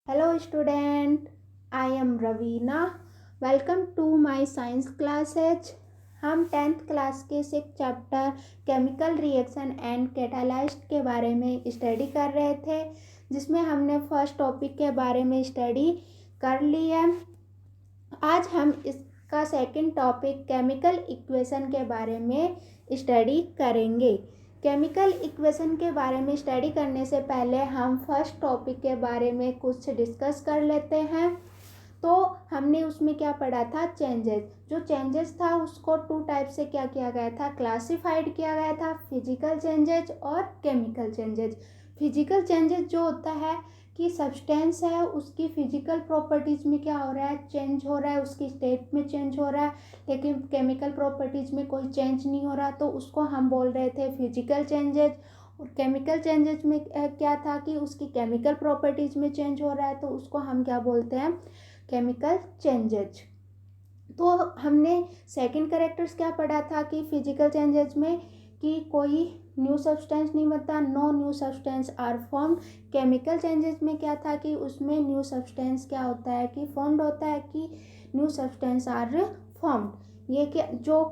Hello student, I am Ravina. Welcome to my science classes. हम 10th class के 6 chapter chemical reaction and कैटालाइस्ट के बारे में study कर रहे थे, जिसमें हमने फर्स्ट टॉपिक के बारे में स्टडी कर ली है। आज हम इसका सेकंड टॉपिक केमिकल इक्वेशन के बारे में स्टडी करेंगे। केमिकल इक्वेशन के बारे में स्टडी करने से पहले हम फर्स्ट टॉपिक के बारे में कुछ डिस्कस कर लेते हैं। तो हमने उसमें क्या पढ़ा था, चेंजेस। जो चेंजेस था उसको 2 टाइप से क्या किया गया था, क्लासिफाइड किया गया था, फिजिकल चेंजेस और केमिकल चेंजेस। फिजिकल चेंजेस जो होता है कि सब्सटेंस है उसकी फिजिकल प्रॉपर्टीज में क्या हो रहा है, चेंज हो रहा है, उसकी स्टेट में चेंज हो रहा है, लेकिन केमिकल प्रॉपर्टीज में कोई चेंज नहीं हो रहा, तो उसको हम बोल रहे थे फिजिकल चेंजेस। और केमिकल चेंजेस में क्या था कि उसकी केमिकल प्रॉपर्टीज में चेंज हो रहा है, तो उसको हम क्या बोलते हैं, केमिकल चेंजेस। तो हमने सेकंड कैरेक्टर्स क्या पढ़ा था कि फिजिकल चेंजेस में कि कोई न्यू सब्सटेंस नहीं बनता, no new substance are formed. Chemical changes में क्या था कि उसमें न्यू सब्सटेंस क्या होता है कि फॉर्म्ड होता है, कि न्यू सब्सटेंस आर फॉर्म्ड। ये क्या, जो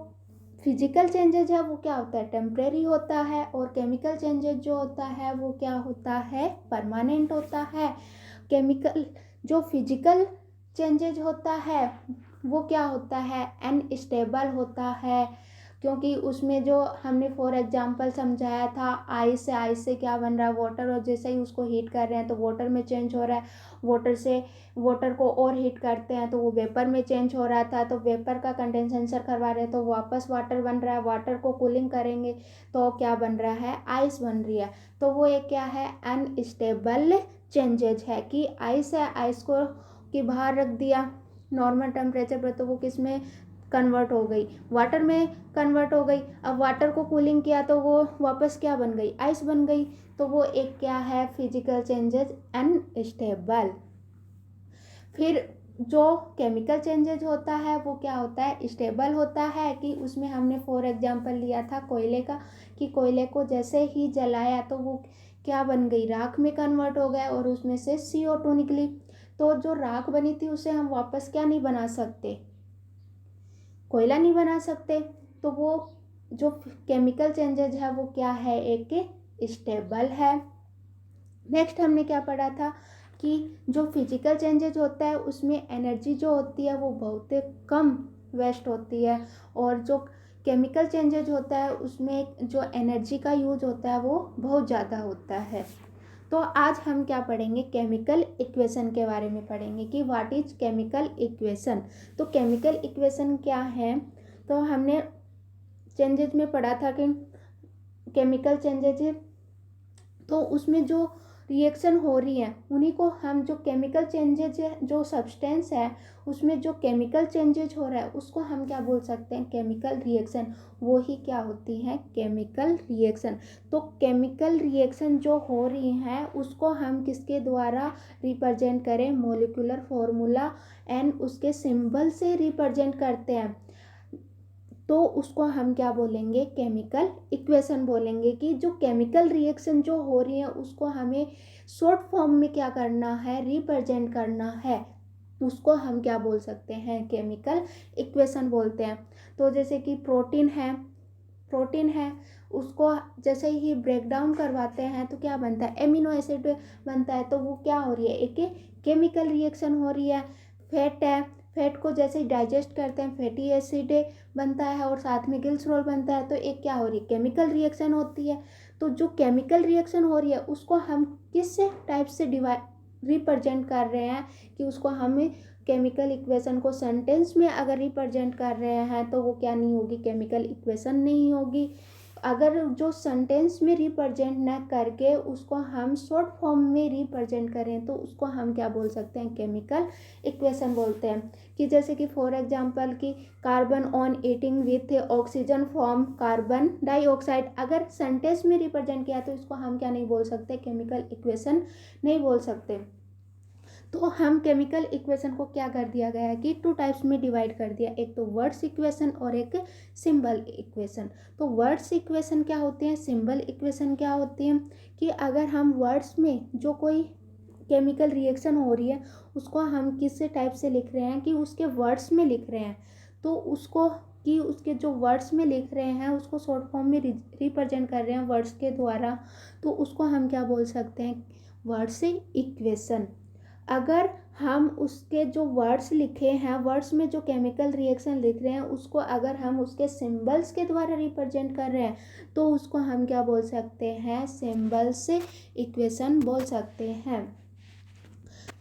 फिजिकल चेंजेस है वो क्या होता है, टेम्परेरी होता है, और केमिकल चेंजेस जो होता है वो क्या होता है, परमानेंट होता है। केमिकल जो फिजिकल चेंजेस होता है वो क्या होता है, अनस्टेबल होता है, क्योंकि उसमें जो हमने फॉर एग्जांपल समझाया था, आइस से क्या बन रहा है, वाटर, और जैसे ही उसको हीट कर रहे हैं तो वाटर में चेंज हो रहा है, वाटर को और हीट करते हैं तो वो वेपर में चेंज हो रहा था, तो वेपर का कंडेंसेशन करवा रहे हैं तो वापस वाटर बन रहा है, वाटर को कूलिंग करेंगे तो क्या बन रहा है, आइस बन रही है। तो वो एक क्या है, अनस्टेबल चेंजेज है, कि आइस है, आइस को कि बाहर रख दिया नॉर्मल टेम्परेचर पर तो वो किस में कन्वर्ट हो गई, वाटर में कन्वर्ट हो गई। अब वाटर को कूलिंग किया तो वो वापस क्या बन गई, आइस बन गई। तो वो एक क्या है, फिजिकल चेंजेस अनस्टेबल। फिर जो केमिकल चेंजेज होता है वो क्या होता है, स्टेबल होता है, कि उसमें हमने फॉर एग्जांपल लिया था कोयले का, कि कोयले को जैसे ही जलाया तो वो क्या बन गई, राख में कन्वर्ट हो गया और उसमें से CO2 निकली। तो जो राख बनी थी उसे हम वापस क्या नहीं बना सकते, कोयला नहीं बना सकते। तो वो जो केमिकल चेंजेज है वो क्या है, एक स्टेबल है। नेक्स्ट हमने क्या पढ़ा था कि जो फिजिकल चेंजेज होता है उसमें एनर्जी जो होती है वो बहुत कम वेस्ट होती है, और जो केमिकल चेंजेज होता है उसमें जो एनर्जी का यूज होता है वो बहुत ज़्यादा होता है। तो आज हम क्या पढ़ेंगे, केमिकल इक्वेशन के बारे में पढ़ेंगे कि व्हाट इज केमिकल इक्वेशन। तो केमिकल इक्वेशन क्या है, तो हमने चेंजेज में पढ़ा था कि केमिकल चेंजेज, तो उसमें जो रिएक्शन हो रही है उन्हीं को हम, जो केमिकल चेंजेज है, जो सब्सटेंस है उसमें जो केमिकल चेंजेज हो रहा है उसको हम क्या बोल सकते हैं, केमिकल रिएक्शन। वो ही क्या होती है, केमिकल रिएक्शन। तो केमिकल रिएक्शन जो हो रही है उसको हम किसके द्वारा रिप्रेजेंट करें, मोलिकुलर फॉर्मूला एंड उसके सिंबल से रिप्रेजेंट करते हैं, तो उसको हम क्या बोलेंगे, केमिकल इक्वेशन बोलेंगे। कि जो केमिकल रिएक्शन जो हो रही है उसको हमें शॉर्ट फॉर्म में क्या करना है, रिप्रेजेंट करना है, उसको हम क्या बोल सकते हैं, केमिकल इक्वेशन बोलते हैं। तो जैसे कि प्रोटीन है उसको जैसे ही ब्रेक डाउन करवाते हैं तो क्या बनता है, एमिनो एसिड बनता है, तो वो क्या हो रही है, एक केमिकल रिएक्शन हो रही है। फैट है, फैट को जैसे ही डाइजेस्ट करते हैं फैटी एसिड बनता है और साथ में गिल्सरॉल बनता है, तो एक क्या हो रही है, केमिकल रिएक्शन होती है। तो जो केमिकल रिएक्शन हो रही है उसको हम किस टाइप से रिप्रेजेंट कर रहे हैं, कि उसको हम केमिकल इक्वेशन को सेंटेंस में अगर रिप्रेजेंट कर रहे हैं तो वो क्या नहीं होगी, केमिकल इक्वेशन नहीं होगी। अगर जो सेंटेंस में रिप्रेजेंट न करके उसको हम शॉर्ट फॉर्म में रिप्रेजेंट करें तो उसको हम क्या बोल सकते हैं, केमिकल इक्वेशन बोलते हैं। कि जैसे कि फॉर एग्जांपल कि carbon on eating with oxygen form carbon dioxide, अगर सेंटेंस में रिप्रेजेंट किया तो इसको हम क्या नहीं बोल सकते, केमिकल इक्वेशन नहीं बोल सकते। तो हम केमिकल इक्वेशन को क्या कर दिया गया है कि 2 टाइप्स में डिवाइड कर दिया, एक तो वर्ड्स इक्वेशन और एक सिंबल इक्वेशन। तो वर्ड्स इक्वेशन क्या होती है, सिंबल इक्वेशन क्या होती है, कि अगर हम वर्ड्स में जो कोई केमिकल रिएक्शन हो रही है उसको हम किस टाइप से लिख रहे हैं कि उसके वर्ड्स में लिख रहे हैं, तो उसको कि उसके जो वर्ड्स में लिख रहे हैं उसको शॉर्ट फॉर्म में रिप्रेजेंट कर रहे हैं वर्ड्स के द्वारा, तो उसको हम क्या बोल सकते हैं, वर्ड्स इक्वेशन। अगर हम उसके जो वर्ड्स लिखे हैं, वर्ड्स में जो केमिकल रिएक्शन लिख रहे हैं उसको अगर हम उसके सिंबल्स के द्वारा रिप्रेजेंट कर रहे हैं तो उसको हम क्या बोल सकते हैं, सिंबल्स इक्वेशन बोल सकते हैं।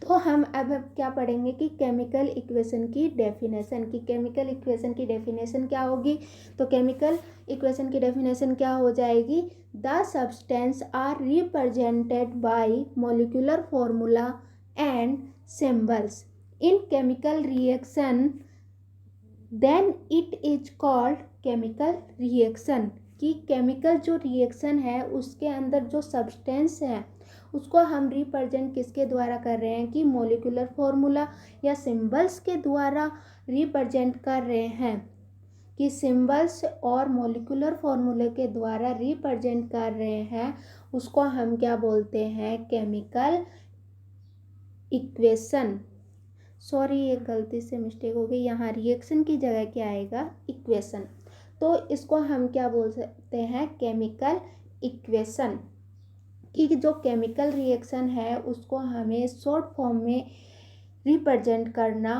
तो हम अब क्या पढ़ेंगे कि केमिकल इक्वेशन की डेफिनेशन, की केमिकल इक्वेशन की डेफिनेशन क्या होगी। तो केमिकल इक्वेशन की डेफिनेशन क्या हो जाएगी, the substance are represented by molecular formula and symbols in chemical reaction then it is called chemical reaction. कि केमिकल जो रिएक्शन है उसके अंदर जो सब्सटेंस है उसको हम रिप्रेजेंट किसके द्वारा कर रहे हैं कि मॉलिक्यूलर फॉर्मूला या सिंबल्स के द्वारा रिप्रेजेंट कर रहे हैं, कि सिंबल्स और मॉलिक्यूलर फॉर्मूले के द्वारा रिप्रेजेंट कर रहे हैं, उसको हम क्या बोलते हैं, केमिकल इक्वेशन। सॉरी ये गलती से मिस्टेक हो गई, यहाँ रिएक्शन की जगह क्या आएगा, इक्वेशन। तो इसको हम क्या बोल सकते हैं, केमिकल इक्वेशन। कि जो केमिकल रिएक्शन है उसको हमें शॉर्ट फॉर्म में रिप्रेजेंट करना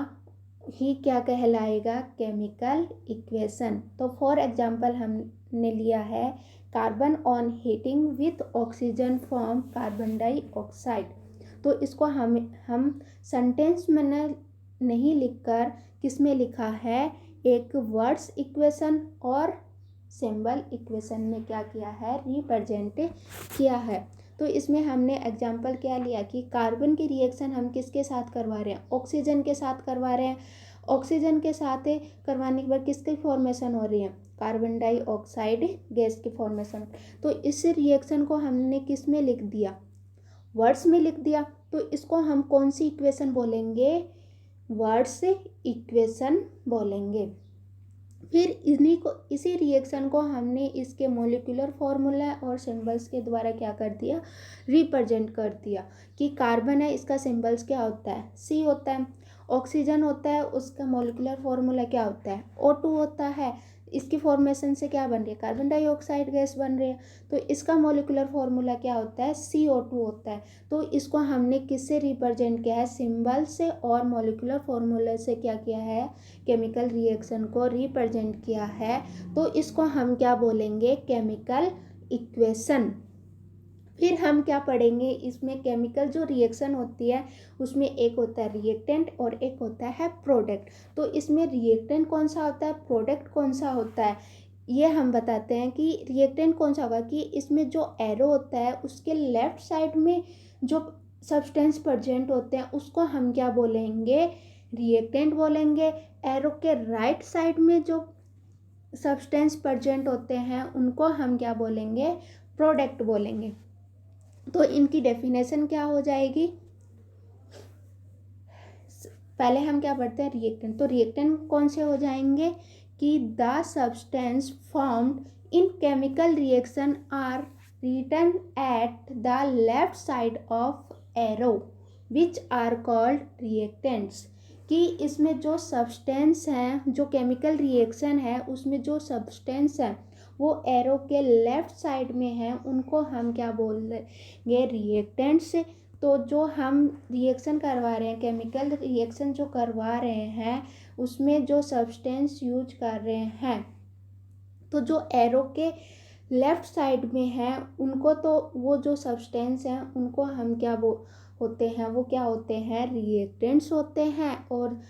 ही क्या कहलाएगा, केमिकल इक्वेशन। तो फॉर एग्जांपल हमने लिया है carbon on heating with oxygen form carbon dioxide. तो इसको हम सेंटेंस में नहीं लिखकर किस में लिखा है, एक वर्ड्स इक्वेशन और सिंबल इक्वेशन में क्या किया है, रिप्रेजेंट किया है। तो इसमें हमने एग्जांपल क्या लिया कि कार्बन की रिएक्शन हम किसके साथ करवा रहे हैं, ऑक्सीजन के साथ करवा रहे हैं। ऑक्सीजन के साथ करवाने के बाद किसकी फॉर्मेशन हो रही है, कार्बन डाइऑक्साइड गैस की फॉर्मेशन। तो इस रिएक्शन को हमने किस में लिख दिया, वर्ड्स में लिख दिया। तो इसको हम कौन सी इक्वेशन बोलेंगे, वर्ड्स इक्वेशन बोलेंगे। फिर इसी रिएक्शन को हमने इसके मॉलिक्यूलर फॉर्मूला और सिंबल्स के द्वारा क्या कर दिया, रिप्रेजेंट कर दिया। कि कार्बन है, इसका सिंबल्स क्या होता है, सी होता है। ऑक्सीजन होता है, उसका मॉलिक्यूलर फॉर्मूला क्या होता है, O2 होता है। इसकी फॉर्मेशन से क्या बन रही है, कार्बन डाइऑक्साइड गैस बन रही है। तो इसका मॉलिक्यूलर फॉर्मूला क्या होता है, CO2 होता है। तो इसको हमने किससे रिप्रेजेंट किया है, सिंबल से और मॉलिक्यूलर फॉर्मूले से क्या किया है, केमिकल रिएक्शन को रिप्रेजेंट किया है। तो इसको हम क्या बोलेंगे, केमिकल इक्वेशन। फिर हम क्या पढ़ेंगे, इसमें केमिकल जो रिएक्शन होती है उसमें एक होता है रिएक्टेंट और एक होता है प्रोडक्ट। तो इसमें रिएक्टेंट कौन सा होता है, प्रोडक्ट कौन सा होता है, ये हम बताते हैं। कि रिएक्टेंट कौन सा होगा, कि इसमें जो एरो होता है उसके लेफ्ट साइड में जो सब्सटेंस प्रेजेंट होते हैं उसको हम क्या बोलेंगे, रिएक्टेंट बोलेंगे। एरो के राइट साइड में जो सब्सटेंस प्रेजेंट होते हैं उनको हम क्या बोलेंगे, प्रोडक्ट बोलेंगे। तो इनकी डेफिनेशन क्या हो जाएगी, पहले हम क्या पढ़ते हैं, रिएक्टेंट। तो रिएक्टेंट कौन से हो जाएंगे, कि the substance formed in chemical reaction are written at the left side of arrow which are called reactants. कि इसमें जो सब्सटेंस हैं, जो केमिकल रिएक्शन है उसमें जो सब्सटेंस है वो एरो के लेफ्ट साइड में है, उनको हम क्या बोलेंगे, रिएक्टेंट्स। तो जो हम रिएक्शन करवा रहे हैं, केमिकल रिएक्शन जो करवा रहे हैं उसमें जो सब्सटेंस यूज कर रहे हैं, तो जो एरो के लेफ्ट साइड में है उनको, तो वो जो सब्सटेंस हैं उनको हम क्या होते हैं, वो क्या होते हैं, रिएक्टेंट्स होते हैं। और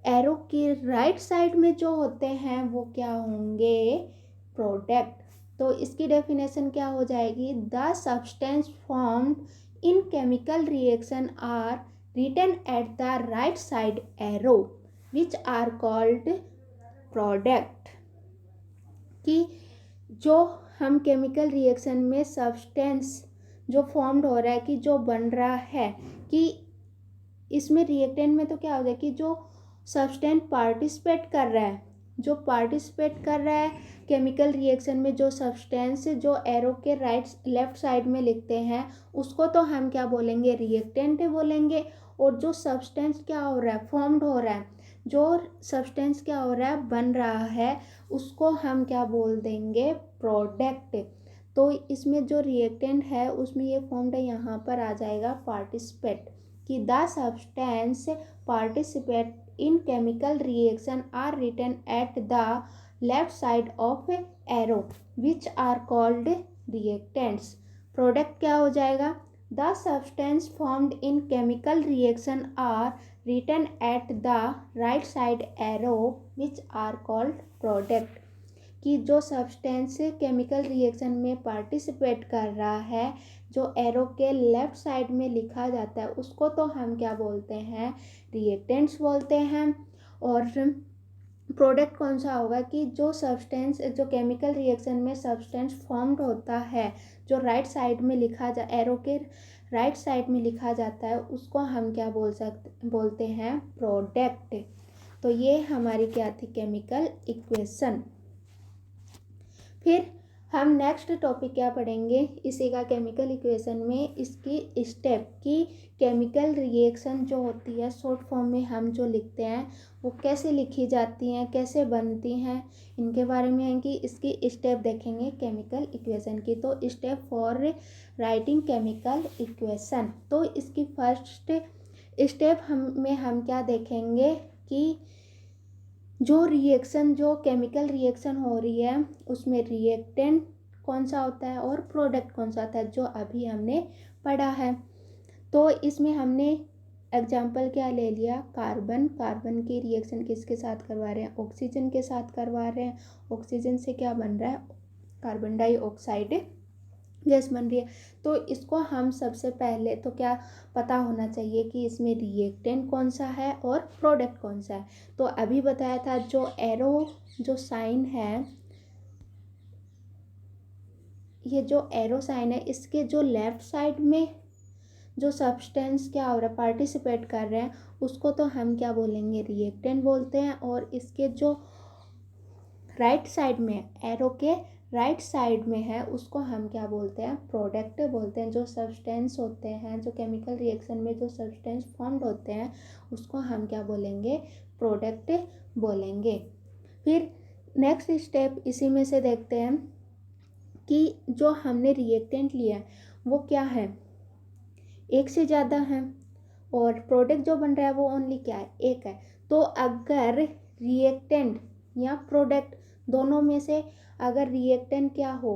एरो की राइट साइड में जो होते हैं वो क्या होंगे, प्रोडक्ट। तो इसकी डेफिनेशन क्या हो जाएगी, the substance formed in chemical reaction are written at the right side arrow which are called product. कि जो हम केमिकल रिएक्शन में सब्सटेंस जो फॉर्म्ड हो रहा है, कि जो बन रहा है, कि इसमें रिएक्टेंट में तो क्या हो जाए कि जो सब्सटेंस पार्टिसिपेट कर रहा है जो पार्टिसिपेट कर रहा है केमिकल रिएक्शन में, जो सब्सटेंस जो एरो के लेफ्ट साइड में लिखते हैं उसको तो हम क्या बोलेंगे, रिएक्टेंट बोलेंगे। और जो सब्सटेंस क्या हो रहा है, फॉर्म्ड हो रहा है, जो सब्सटेंस क्या हो रहा है, बन रहा है, उसको हम क्या बोल देंगे, प्रोडक्ट। तो इसमें जो रिएक्टेंट है उसमें ये फॉर्म्ड है, यहाँ पर आ जाएगा पार्टिसिपेट, कि the substance participate in chemical reaction are written at the left side of arrow which are called reactants। Product क्या हो जाएगा, the substance formed in chemical reaction are written at the right side arrow which are called product। कि जो substance chemical reaction में participate कर रहा है, जो एरो के लेफ्ट साइड में लिखा जाता है, उसको तो हम क्या बोलते हैं, रिएक्टेंट्स बोलते हैं। और प्रोडक्ट कौन सा होगा, कि जो सब्सटेंस जो केमिकल रिएक्शन में सब्सटेंस फॉर्म्ड होता है, जो राइट साइड में लिखा जा एरो के राइट साइड में लिखा जाता है, उसको हम क्या बोलते हैं, प्रोडक्ट। तो ये हमारी क्या थी, केमिकल इक्वेशन। फिर हम नेक्स्ट टॉपिक क्या पढ़ेंगे इसी का, केमिकल इक्वेशन में इसकी स्टेप की केमिकल रिएक्शन जो होती है शॉर्ट फॉर्म में हम जो लिखते हैं वो कैसे लिखी जाती हैं, कैसे बनती हैं, इनके बारे में है कि इसकी स्टेप देखेंगे केमिकल इक्वेशन की। तो step for writing chemical equation, तो इसकी फर्स्ट स्टेप हम क्या देखेंगे कि जो रिएक्शन जो केमिकल रिएक्शन हो रही है उसमें रिएक्टेंट कौन सा होता है और प्रोडक्ट कौन सा होता है, जो अभी हमने पढ़ा है। तो इसमें हमने एग्जाम्पल क्या ले लिया, कार्बन कार्बन की रिएक्शन किसके साथ करवा रहे हैं, ऑक्सीजन के साथ करवा रहे हैं। ऑक्सीजन से क्या बन रहा है, कार्बन डाइऑक्साइड गैस बन रही है। तो इसको हम सबसे पहले तो क्या पता होना चाहिए कि इसमें रिएक्टेंट कौन सा है और प्रोडक्ट कौन सा है। तो अभी बताया था जो एरो जो साइन है, ये जो एरो साइन है इसके जो लेफ्ट साइड में जो सब्सटेंस क्या हो रहा है, पार्टिसिपेट कर रहे हैं, उसको तो हम क्या बोलेंगे, रिएक्टेंट बोलते हैं। और इसके जो राइट साइड में एरो के राइट साइड में है उसको हम क्या बोलते हैं, प्रोडक्ट बोलते हैं। जो सब्सटेंस होते हैं, जो केमिकल रिएक्शन में जो सब्सटेंस फॉर्म्ड होते हैं उसको हम क्या बोलेंगे, प्रोडक्ट बोलेंगे। फिर नेक्स्ट स्टेप इसी में से देखते हैं कि जो हमने रिएक्टेंट लिया है वो क्या है, एक से ज़्यादा है, और प्रोडक्ट जो बन रहा है वो ओनली क्या है, एक है। तो अगर रिएक्टेंट या प्रोडक्ट दोनों में से अगर रिएक्टेंट क्या हो,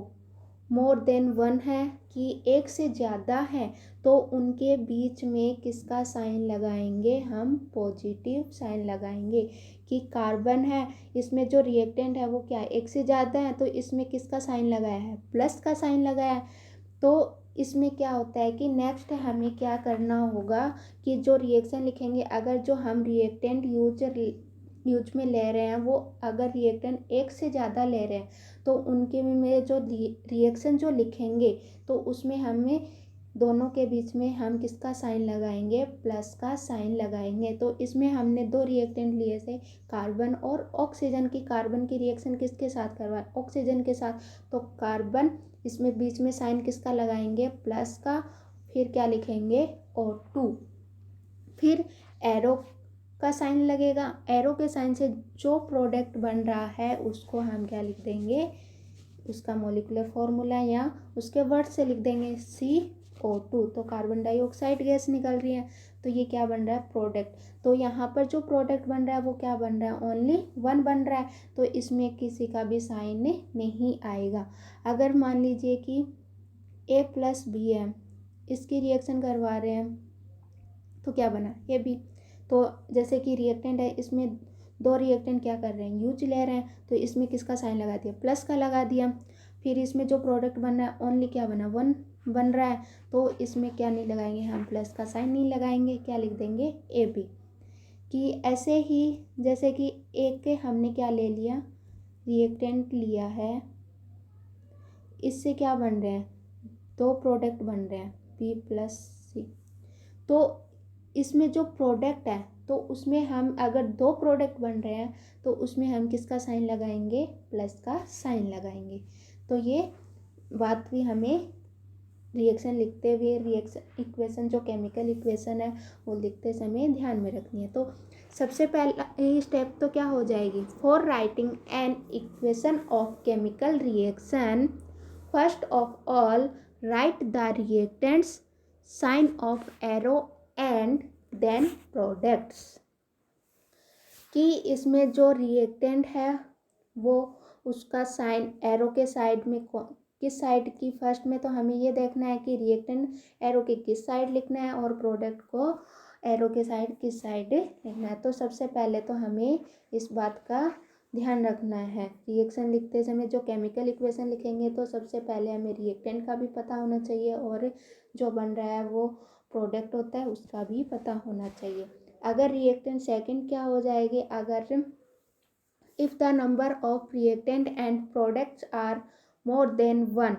मोर देन वन है, कि एक से ज़्यादा है, तो उनके बीच में किसका साइन लगाएंगे, हम पॉजिटिव साइन लगाएंगे। कि कार्बन है, इसमें जो रिएक्टेंट है वो क्या है, एक से ज़्यादा है, तो इसमें किसका साइन लगाया है, प्लस का साइन लगाया है। तो इसमें क्या होता है कि नेक्स्ट हमें क्या करना होगा कि जो रिएक्शन लिखेंगे, अगर जो हम रिएक्टेंट यूज में ले रहे हैं वो अगर रिएक्टेंट एक से ज़्यादा ले रहे हैं, तो उनके में जो रिएक्शन जो लिखेंगे तो उसमें हमें दोनों के बीच में हम किसका साइन लगाएंगे, प्लस का साइन लगाएंगे। तो इसमें हमने दो रिएक्टेंट लिए थे, कार्बन और ऑक्सीजन की। कार्बन की रिएक्शन किसके साथ करवाए, ऑक्सीजन के साथ, तो कार्बन इसमें बीच में साइन किसका लगाएंगे, प्लस का। फिर क्या लिखेंगे, O2। फिर एरो का साइन लगेगा, एरो के साइन से जो प्रोडक्ट बन रहा है उसको हम क्या लिख देंगे, उसका मॉलिक्यूलर फॉर्मूला या उसके वर्ड से लिख देंगे CO2। तो कार्बन डाइऑक्साइड गैस निकल रही है, तो ये क्या बन रहा है, प्रोडक्ट। तो यहाँ पर जो प्रोडक्ट बन रहा है वो क्या बन रहा है, ओनली वन बन रहा है, तो इसमें किसी का भी साइन नहीं आएगा। अगर मान लीजिए कि A+B है, इसकी रिएक्शन करवा रहे हैं तो क्या बना, AB। तो जैसे कि रिएक्टेंट है, इसमें दो रिएक्टेंट क्या कर रहे हैं, यूज ले रहे हैं, तो इसमें किसका साइन लगा दिया, प्लस का लगा दिया। फिर इसमें जो प्रोडक्ट बन रहा है ओनली क्या बना, वन बन रहा है, तो इसमें क्या नहीं लगाएंगे, हम प्लस का साइन नहीं लगाएंगे, क्या लिख देंगे, AB। कि ऐसे ही जैसे कि एक हमने क्या ले लिया, रिएक्टेंट लिया है, इससे क्या बन रहे हैं, दो प्रोडक्ट बन रहे हैं B+C। तो इसमें जो प्रोडक्ट है तो उसमें हम अगर दो प्रोडक्ट बन रहे हैं तो उसमें हम किसका साइन लगाएंगे, प्लस का साइन लगाएंगे। तो ये बात भी हमें रिएक्शन लिखते हुए, रिएक्शन इक्वेशन जो केमिकल इक्वेशन है वो लिखते समय ध्यान में रखनी है। तो सबसे पहला स्टेप तो क्या हो जाएगी, for writing an equation of chemical reaction first of all write the reactants sign of arrow and then products. कि इसमें जो रिएक्टेंट है वो उसका साइन एरो के साइड में किस साइड की, फर्स्ट में तो हमें ये देखना है कि रिएक्टेंट एरो के किस साइड लिखना है और प्रोडक्ट को एरो के साइड किस साइड लिखना है। तो सबसे पहले तो हमें इस बात का ध्यान रखना है, रिएक्शन लिखते समय जो केमिकल इक्वेशन लिखेंगे तो सबसे पहले हमें रिएक्टेंट का भी पता होना चाहिए और जो बन रहा है वो प्रोडक्ट होता है उसका भी पता होना चाहिए। अगर रिएक्टेंट सेकंड क्या हो जाएगी, अगर if the number of reactant and products are more than one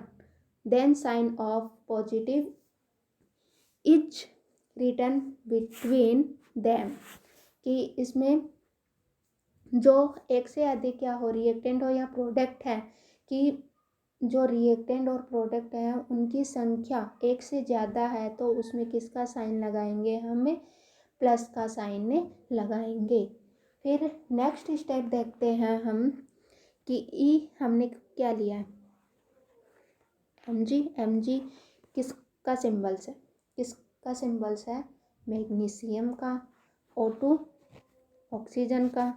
then sign of positive is written between them। कि इसमें जो एक से अधिक क्या हो, रिएक्टेंट हो या प्रोडक्ट है, कि जो रिएक्टेंट और प्रोडक्ट है उनकी संख्या एक से ज़्यादा है तो उसमें किसका साइन लगाएंगे, हमें प्लस का साइन लगाएंगे। फिर नेक्स्ट स्टेप देखते हैं हम कि ई हमने क्या लिया है, Mg किसका सिंबल्स है, किसका सिंबल्स है, मैग्नीशियम का, O2 ऑक्सीजन का,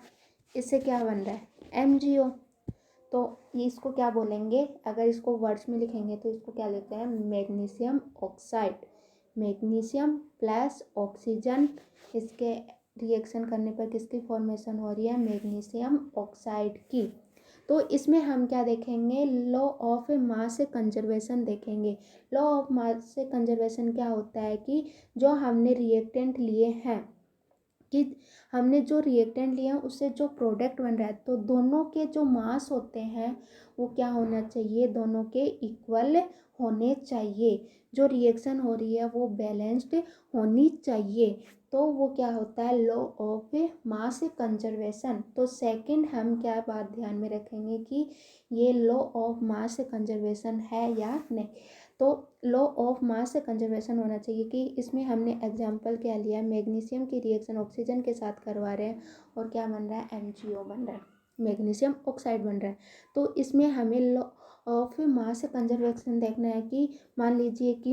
इससे क्या बन रहा है MgO। तो ये इसको क्या बोलेंगे, अगर इसको वर्ड्स में लिखेंगे तो इसको क्या लिखते हैं, magnesium oxide. Magnesium plus oxygen, इसके रिएक्शन करने पर किसकी फॉर्मेशन हो रही है, मैग्नीशियम ऑक्साइड की। तो इसमें हम क्या देखेंगे, लॉ ऑफ मास कंजर्वेशन देखेंगे। लॉ ऑफ मास कंजर्वेशन क्या होता है कि जो हमने रिएक्टेंट लिए हैं, कि हमने जो रिएक्टेंट लिया है उससे जो प्रोडक्ट बन रहा है तो दोनों के जो मास होते हैं वो क्या होना चाहिए, दोनों के इक्वल होने चाहिए। जो रिएक्शन हो रही है वो बैलेंस्ड होनी चाहिए। तो वो क्या होता है, लॉ ऑफ मास कंजर्वेशन। तो सेकंड हम क्या बात ध्यान में रखेंगे कि ये लॉ ऑफ मास कंजर्वेशन है या नहीं। तो लॉ ऑफ मास कंजर्वेशन होना चाहिए कि इसमें हमने एग्जांपल क्या लिया, मैग्नीशियम की रिएक्शन ऑक्सीजन के साथ करवा रहे हैं और क्या बन रहा है, MgO बन रहा है, मैग्नीशियम ऑक्साइड बन रहा है। तो इसमें हमें लॉ ऑफ मास कंजर्वेशन देखना है कि मान लीजिए कि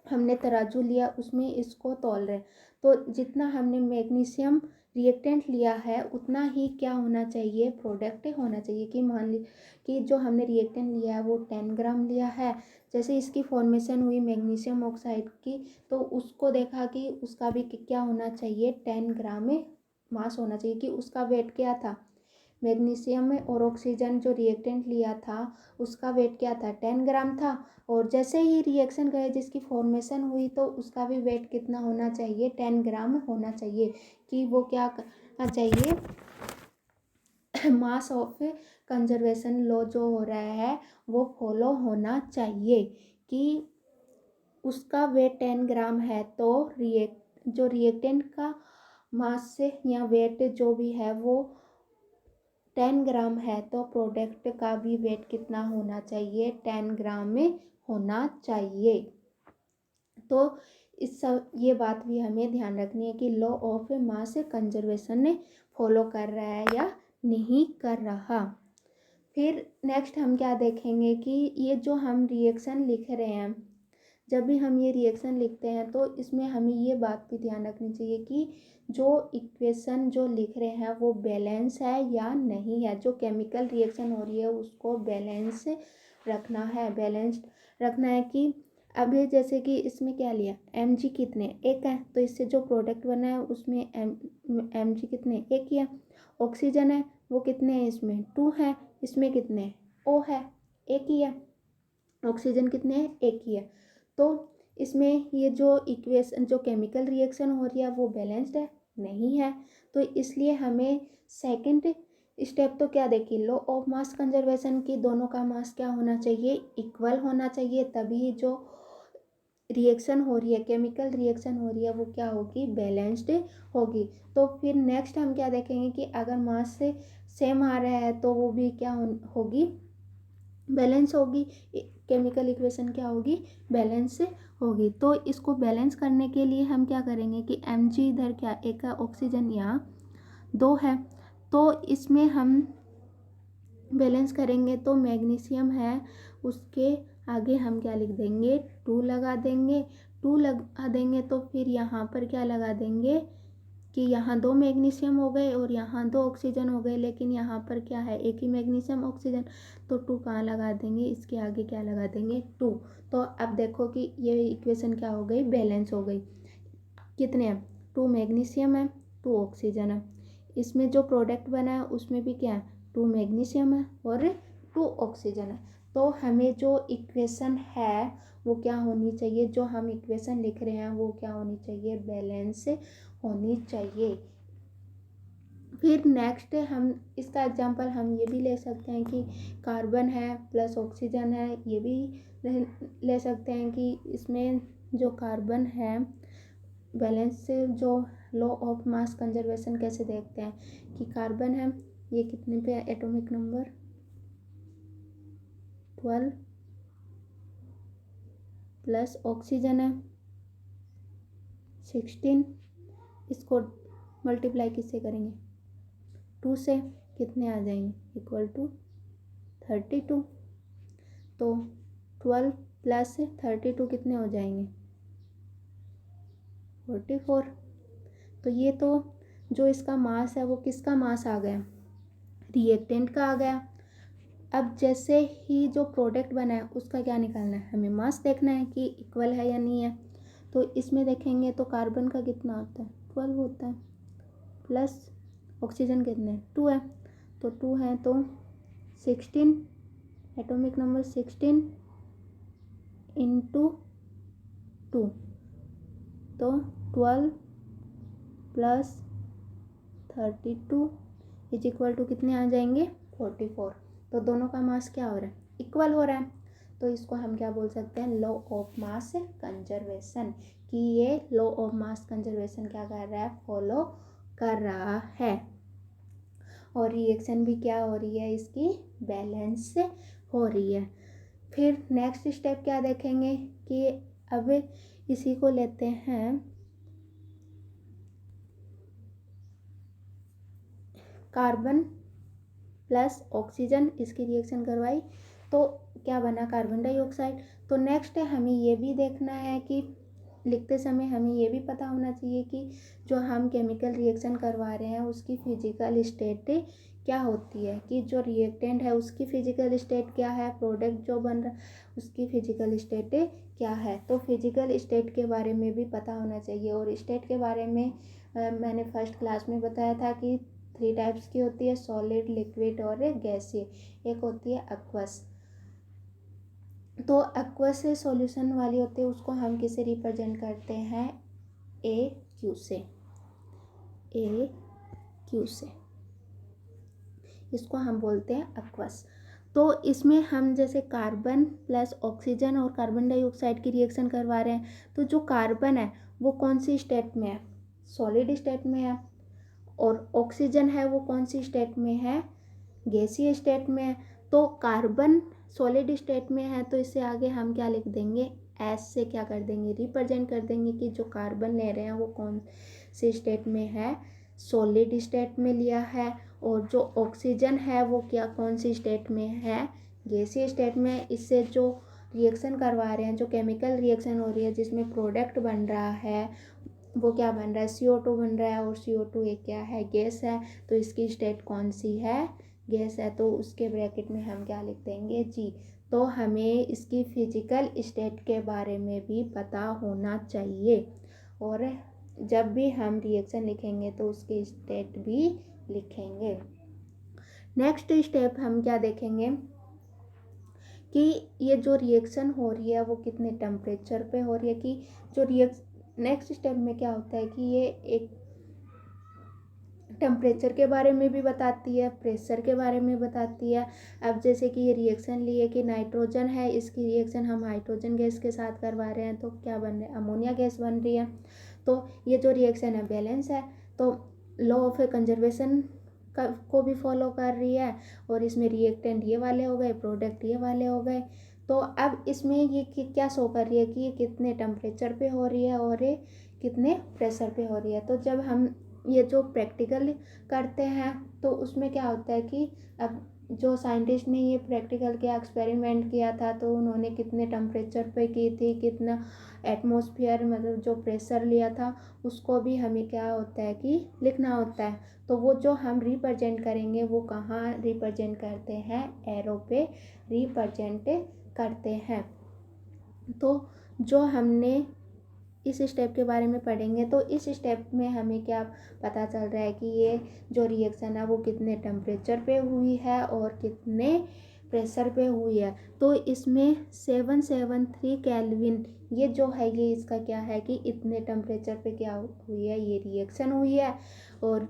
हमने तराजू लिया, उसमें इसको तौल रहे हैं तो जितना हमने मैग्नीशियम रिएक्टेंट लिया है उतना ही क्या होना चाहिए, प्रोडक्ट होना चाहिए। कि मान ली कि जो हमने रिएक्टेंट लिया है वो 10 ग्राम लिया है, जैसे इसकी फॉर्मेशन हुई मैग्नीशियम ऑक्साइड की तो उसको देखा कि उसका भी क्या होना चाहिए, 10 ग्राम में मास होना चाहिए। कि उसका वेट क्या था, मैग्नीशियम में और ऑक्सीजन जो रिएक्टेंट लिया था उसका वेट क्या था, 10 ग्राम था। और जैसे ही रिएक्शन गए जिसकी फॉर्मेशन हुई तो उसका भी वेट कितना होना चाहिए, 10 ग्राम होना चाहिए। कि वो क्या करना चाहिए, मास ऑफ कंजर्वेशन लॉ जो हो रहा है वो फॉलो होना चाहिए। कि उसका वेट 10 ग्राम है तो जो रिएक्टेंट का मास से या वेट जो भी है वो 10 ग्राम है तो प्रोडक्ट का भी वेट कितना होना चाहिए, 10 ग्राम में होना चाहिए। तो इस सब ये बात भी हमें ध्यान रखनी है कि लॉ ऑफ मास कंजर्वेशन ने फॉलो कर रहा है या नहीं कर रहा। फिर नेक्स्ट हम क्या देखेंगे कि ये जो हम रिएक्शन लिख रहे हैं, जब भी हम ये रिएक्शन लिखते हैं तो इसमें हमें ये बात भी ध्यान रखनी चाहिए कि जो इक्वेशन जो लिख रहे हैं वो बैलेंस है या नहीं है। जो केमिकल रिएक्शन हो रही है उसको बैलेंस रखना है, बैलेंस्ड रखना है। कि अभी जैसे कि इसमें क्या लिया, Mg कितने, एक है तो इससे जो प्रोडक्ट बना है उसमें Mg कितने, एक ही है। ऑक्सीजन है वो कितने हैं, इसमें 2 है, इसमें कितने O है, एक ही है। ऑक्सीजन कितने हैं, एक ही है। तो इसमें ये जो इक्वेशन जो केमिकल रिएक्शन हो रही है वो बैलेंस्ड है, नहीं है। तो इसलिए हमें सेकंड स्टेप तो क्या देखिए, लॉ ऑफ मास कंजर्वेशन की दोनों का मास क्या होना चाहिए, इक्वल होना चाहिए, तभी जो रिएक्शन हो रही है, केमिकल रिएक्शन हो रही है, वो क्या होगी, बैलेंस्ड होगी। तो फिर नेक्स्ट हम क्या देखेंगे कि अगर मास से सेम आ रहा है तो वो भी क्या होगी, बैलेंस होगी। केमिकल इक्वेशन क्या होगी, बैलेंस होगी। तो इसको बैलेंस करने के लिए हम क्या करेंगे कि Mg इधर क्या, एक ऑक्सीजन यहाँ 2 है, तो इसमें हम बैलेंस करेंगे तो मैग्नीशियम है, उसके आगे हम क्या लिख देंगे, 2 लगा देंगे। 2 लगा देंगे तो फिर यहाँ पर क्या लगा देंगे कि यहाँ 2 मैग्नीशियम हो गए और यहाँ 2 ऑक्सीजन हो गए, लेकिन यहाँ पर क्या है, एक ही मैग्नीशियम ऑक्सीजन, तो 2 कहाँ लगा देंगे, इसके आगे क्या लगा देंगे, 2। तो अब देखो कि ये इक्वेशन क्या हो गई, बैलेंस हो गई। कितने हैं, 2 मैग्नीशियम है, 2 ऑक्सीजन है। इसमें जो प्रोडक्ट बना है उसमें भी क्या है, 2 मैग्नीशियम है और 2 ऑक्सीजन है। तो हमें जो इक्वेशन है वो क्या होनी चाहिए, जो हम इक्वेशन लिख रहे हैं वो क्या होनी चाहिए, बैलेंस होनी चाहिए। फिर नेक्स्ट हम इसका एग्जांपल हम ये भी ले सकते हैं कि कार्बन है प्लस ऑक्सीजन है, ये भी ले सकते हैं कि इसमें जो कार्बन है बैलेंस से, जो लॉ ऑफ मास कंजर्वेशन कैसे देखते हैं कि कार्बन है, ये कितने पे है, एटॉमिक नंबर 12 प्लस ऑक्सीजन है 16, इसको मल्टीप्लाई किससे करेंगे, 2 से, कितने आ जाएंगे, इक्वल टू 32। तो 12 प्लस 32 कितने हो जाएंगे, 44। तो ये तो जो इसका मास है वो किसका मास आ गया, रिएक्टेंट का आ गया। अब जैसे ही जो प्रोडक्ट बना है उसका क्या निकालना है, हमें मास देखना है कि इक्वल है या नहीं है। तो इसमें देखेंगे तो कार्बन का कितना होता है, 12 होता है, प्लस ऑक्सीजन कितने, 2 है, तो 2 है तो 16, एटॉमिक नंबर 16 इंटू 2, तो 12 प्लस 32 इज इक्वल टू कितने आ जाएंगे, 44। तो दोनों का मास क्या हो रहा है, इक्वल हो रहा है। तो इसको हम क्या बोल सकते हैं, लॉ ऑफ मास कंजर्वेशन, कि ये लॉ ऑफ मास कंजर्वेशन क्या कर रहा है, फॉलो कर रहा है। और रिएक्शन भी क्या हो रही है, इसकी बैलेंस हो रही है। फिर नेक्स्ट स्टेप क्या देखेंगे कि अब इसी को लेते हैं, कार्बन प्लस ऑक्सीजन, इसकी रिएक्शन करवाई तो क्या बना, कार्बन डाइऑक्साइड। तो नेक्स्ट हमें ये भी देखना है कि लिखते समय हमें ये भी पता होना चाहिए कि जो हम केमिकल रिएक्शन करवा रहे हैं उसकी फिजिकल स्टेट क्या होती है, कि जो रिएक्टेंट है उसकी फिजिकल स्टेट क्या है, प्रोडक्ट जो बन रहा है उसकी फिजिकल स्टेट क्या है। तो फिजिकल स्टेट के बारे में भी पता होना चाहिए। और स्टेट के बारे में मैंने फर्स्ट क्लास में बताया था कि 3 टाइप्स की होती है, सॉलिड, लिक्विड और गैसीय। एक होती है एक्वस, तो एक्वस से सॉल्यूशन वाली होती है, उसको हम किसे रिप्रेजेंट करते हैं, ए क्यू से, ए क्यू से, इसको हम बोलते हैं एक्वस। तो इसमें हम जैसे कार्बन प्लस ऑक्सीजन और कार्बन डाइऑक्साइड की रिएक्शन करवा रहे हैं, तो जो कार्बन है वो कौन सी स्टेट में है, सॉलिड स्टेट में है, और ऑक्सीजन है वो कौन सी स्टेट में है, गैसीय स्टेट में है। तो कार्बन सॉलिड स्टेट में है तो इससे आगे हम क्या लिख देंगे, एस से क्या कर देंगे, रिप्रेजेंट कर देंगे कि जो कार्बन ले रहे हैं वो कौन सी स्टेट में है, सॉलिड स्टेट में लिया है। और जो ऑक्सीजन है वो क्या, कौन सी स्टेट में है, गैसीय स्टेट में। इससे जो रिएक्शन करवा रहे हैं, जो केमिकल रिएक्शन हो रही है जिसमें प्रोडक्ट बन रहा है, वो क्या बन रहा है, CO2 बन रहा है, और CO2 एक क्या है, गैस है। तो इसकी स्टेट कौन सी है, गैस है, तो उसके ब्रैकेट में हम क्या लिख देंगे, जी। तो हमें इसकी फिजिकल स्टेट के बारे में भी पता होना चाहिए, और जब भी हम रिएक्शन लिखेंगे तो उसकी स्टेट भी लिखेंगे। नेक्स्ट स्टेप हम क्या देखेंगे कि ये जो रिएक्शन हो रही है वो कितने टेम्परेचर पे हो रही है, कि जो नेक्स्ट स्टेप में क्या होता है कि ये एक टेम्परेचर के बारे में भी बताती है, प्रेशर के बारे में बताती है। अब जैसे कि ये रिएक्शन लिए कि नाइट्रोजन है, इसकी रिएक्शन हम हाइड्रोजन गैस के साथ करवा रहे हैं, तो क्या बन रहा है, अमोनिया गैस बन रही है। तो ये जो रिएक्शन है बैलेंस है, तो लॉ ऑफ कंजर्वेशन को भी फॉलो कर रही है, और इसमें रिएक्टेंट ये वाले हो गए, प्रोडक्ट ये वाले हो गए। तो अब इसमें ये क्या शो कर रही है कि ये कितने टेम्परेचर पे हो रही है और ये कितने प्रेशर पे हो रही है। तो जब हम ये जो प्रैक्टिकल करते हैं तो उसमें क्या होता है कि अब जो साइंटिस्ट ने ये प्रैक्टिकल किया, एक्सपेरिमेंट किया था, तो उन्होंने कितने टेम्परेचर पे की थी, कितना एटमॉस्फेयर मतलब जो प्रेशर लिया था, उसको भी हमें क्या होता है कि लिखना होता है। तो वो जो हम रिप्रेजेंट करेंगे वो कहाँ रिप्रेजेंट करते हैं, एरो पे रिप्रेजेंट करते हैं। तो जो हमने इस स्टेप के बारे में पढ़ेंगे, तो इस स्टेप में हमें क्या पता चल रहा है कि ये जो रिएक्शन है वो कितने टेम्परेचर पे हुई है और कितने प्रेशर पे हुई है। तो इसमें 773 केल्विन ये जो है, ये इसका क्या है कि इतने टेम्परेचर पे क्या हुई है, ये रिएक्शन हुई है। और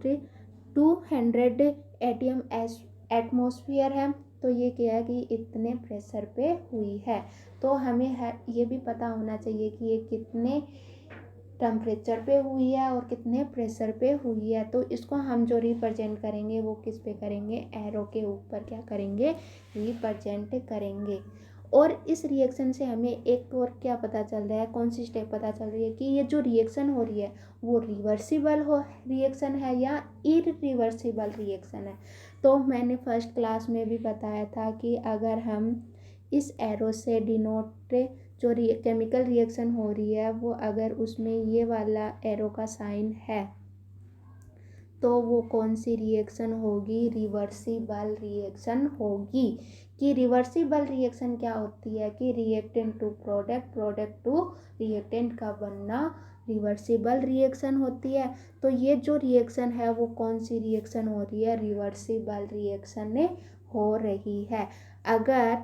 200 एटीएम एटमॉस्फेयर है, तो ये क्या है कि इतने प्रेशर पे हुई है। तो हमें ये भी पता होना चाहिए कि ये कितने टेम्परेचर पे हुई है और कितने प्रेशर पे हुई है। तो इसको हम जो रिप्रेजेंट करेंगे वो किस पे करेंगे, एरो के ऊपर क्या करेंगे, रिप्रेजेंट करेंगे। और इस रिएक्शन से हमें एक और क्या पता चल रहा है, कौन सी स्टेप पता चल रही है कि ये जो रिएक्शन हो रही है वो रिवर्सिबल रिएक्शन है या इरिवर्सिबल रिएक्शन है। तो मैंने फर्स्ट क्लास में भी बताया था कि अगर हम इस एरो से डिनोट जो केमिकल रिएक्शन हो रही है वो अगर उसमें ये वाला एरो का साइन है तो वो कौन सी रिएक्शन होगी, रिवर्सिबल रिएक्शन होगी। कि रिवर्सिबल रिएक्शन क्या होती है कि reactant to product, product to reactant का बनना रिवर्सिबल रिएक्शन होती है। तो ये जो रिएक्शन है वो कौन सी रिएक्शन हो रही है, रिवर्सिबल रिएक्शन हो रही है। अगर